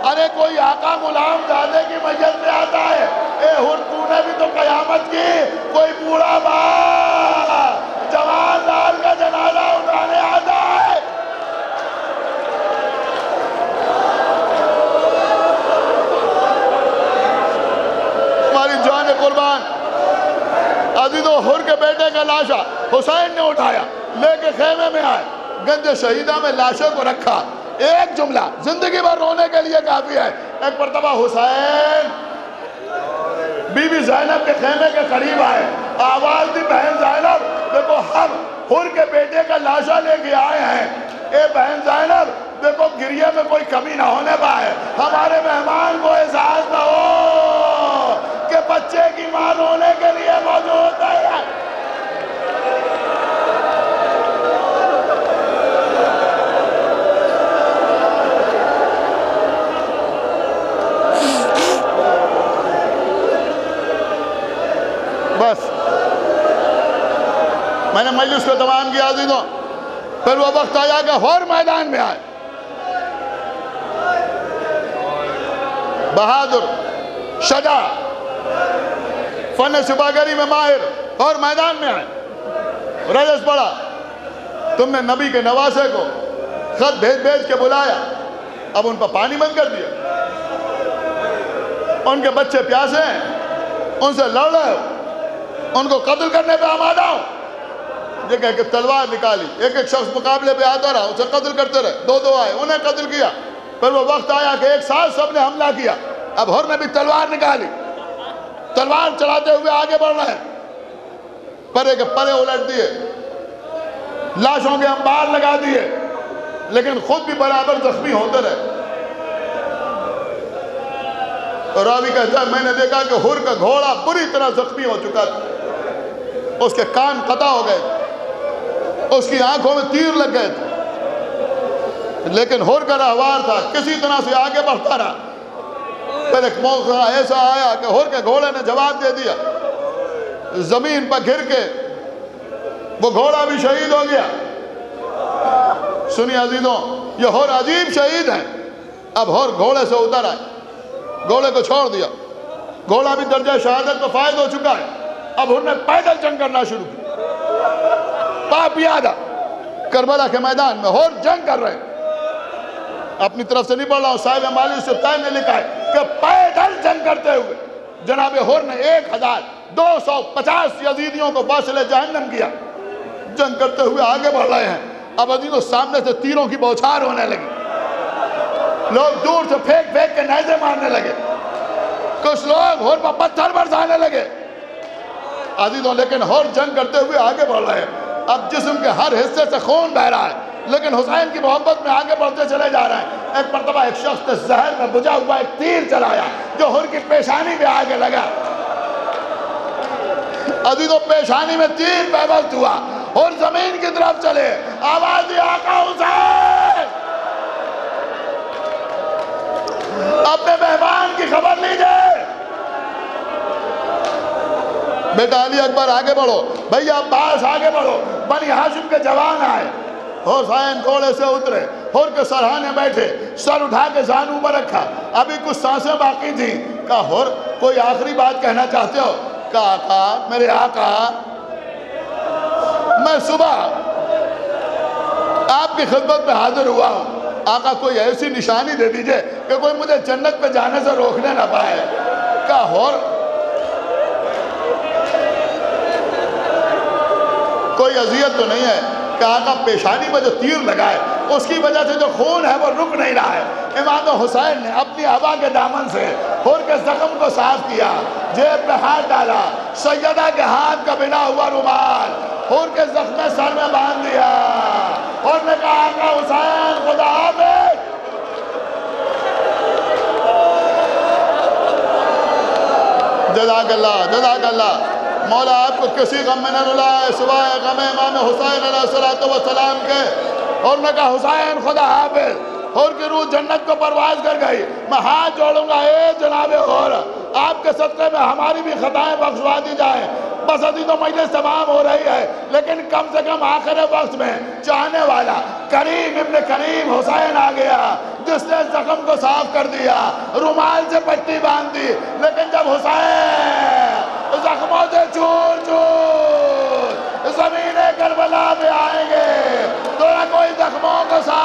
ارے کوئی آقا غلام زادے کی میت میں آتا ہے, اے حر تو نے بھی تو قیامت کی. کوئی بوڑھا باپ جوان لال کا جنازہ اٹھانے آتا ہے. ہماری جان قربان عزیزو, حر کے بیٹے کا لاشا حسین نے اٹھایا, لے کے خیمے میں آئے, گنج شہیدہ میں لاشوں کو رکھا. ایک جملہ زندگی بھر رونے کے لیے کافی ہے. ایک مرتبہ حسین بی بی زینب کے خیمے کے قریب آئے, آواز دی بہن زینب دیکھو ہم حر کے بیٹے کا لاشا لے کے آئے ہیں. اے بہن زینب دیکھو گریہ میں کوئی کمی نہ ہونے پائے, ہمارے مہمان کو احساس نہ ہو کہ بچے کی ماں رونے کے لیے موجود ہے. بس میں نے مجلس کو تمام کیا عزیزوں. پھر وہ وقت آیا کہ حر میدان میں آئے. بہادر, شجاع, فن سپاہگری میں ماہر, اور میدان میں آئے. رجس پڑا, تم نے نبی کے نواسے کو خط بھیج کے بلایا, اب ان پر پانی بند کر دیا. ان کے بچے پیاسے ہیں, ان سے لڑ رہے ہو, ان کو قتل کرنے پہ آمادہ ہو. یہ کہہ کہ تلوار نکالی, ایک ایک شخص مقابلے پہ آتا رہا, اسے قتل کرتے رہے. دو دو آئے, انہیں قتل کیا. پھر وہ وقت آیا کہ ایک ساتھ سب نے حملہ کیا. اب حر نے بھی تلوار نکالی, تلوار چلاتے ہوئے آگے بڑھ رہے ہیں. پرے کے پرے الٹ دیے, لاشوں کے انبار لگا دیے, لیکن خود بھی برابر زخمی ہوتے رہے. راوی کہتا ہے میں نے دیکھا کہ حر کا گھوڑا بری طرح زخمی ہو چکا تھا. اس کے کان قطع ہو گئے, اس کی آنکھوں میں تیر لگ گئے تھے, لیکن حر کا رہوار تھا, کسی طرح سے آگے بڑھتا رہا. پھر ایک موقع ایسا آیا کہ حر کے گھوڑے نے جواب دے دیا, زمین پر گر کے وہ گھوڑا بھی شہید ہو گیا. سنیے عزیزوں, یہ حر عجیب شہید ہیں. اب حر گھوڑے سے اتر آئے, گھوڑے کو چھوڑ دیا, گھوڑا بھی درجہ شہادت کو فائد ہو چکا ہے. اب حر نے پیدل جنگ کرنا شروع کی, پیادہ کربلا کے میدان میں حر جنگ کر رہے ہیں. اپنی طرف سے نہیں پڑھ رہا ہوں, صاحب مالی سلطان نے لکھا ہے کہ پیدل جنگ کرتے ہوئے جناب حر نے 1250 یزیدیوں کو فاصلے جہنم کیا. جنگ کرتے ہوئے آگے بڑھ رہے ہیں. اب عزیزوں سامنے سے تیروں کی بوچھار ہونے لگی, لوگ دور سے پھینک پھینک کے نیزے مارنے لگے, کچھ لوگ حر پر پتھر برسانے لگے. عزیزوں لیکن حر جنگ کرتے ہوئے آگے بڑھ رہے ہیں. اب جسم کے ہر حصے سے خون بہ رہا ہے, لیکن حسین کی محبت میں آگے بڑھتے چلے جا رہے ہیں. ایک مرتبہ ایک شخص نے زہر میں بجھا ہوا ایک تیر چلایا جو حر کی پیشانی پہ آگے لگا. عزیزوں پیشانی میں تیر پیوست ہوا, حر زمین کی طرف چلے, آواز دی آقا حسین, اپنے مہمان کی خبر لیجئے. بیٹا علی اکبر آگے بڑھو, بھیا عباس آگے بڑھو. بنی ہاشم کے جوان آئے, حسین گھوڑے سے اترے, حر کے سرہانے بیٹھے, سر اٹھا کے زانوں پر رکھا. ابھی کچھ سانسیں باقی تھیں. کہا حر کوئی آخری بات کہنا چاہتے ہو؟ کہا آقا, میرے آقا, میں صبح آپ کی خدمت میں حاضر ہوا ہوں. آقا کوئی ایسی نشانی دے دیجئے کہ کوئی مجھے جنت پہ جانے سے روکنے نہ پائے. کہا حر کوئی اذیت تو نہیں ہے؟ کہ آقا پیشانی میں جو تیر لگائے اس کی وجہ سے جو خون ہے وہ رک نہیں رہا ہے۔ امام حسین نے اپنی ہوا کے دامن سے حور کے زخم کو صاف کیا، جیب میں ہاتھ ڈالا، سیدہ کے ہاتھ کا بنا ہوا رومال حور کے زخم سر میں باندھ دیا اور نے کہا آقا حسین خدا حافظ۔ جزاک اللہ، جزاک اللہ۔ مولا آپ کو کسی غم میں نہ رلائے سوائے غم امام حسین علیہ السلام کے۔ اور نے کہا حسین خدا حافظ۔ حور کی روح جنت کو پرواز کر گئی۔ میں ہاتھ جوڑوں گا، اے جناب حور، آپ کے صدقے میں ہماری بھی خطائیں بخشوا دی جائیں۔ بس ابھی تو مجلس تمام ہو رہی ہے، لیکن کم سے کم آخر وقت میں چاہنے والا کریم ابن کریم حسین آ گیا، جس نے زخم کو صاف کر دیا، رومال سے پٹی باندھ دی۔ لیکن جب حسین زخموں سے چور چور زمین کربلا میں آئیں گے تو نہ کوئی زخموں کو صاف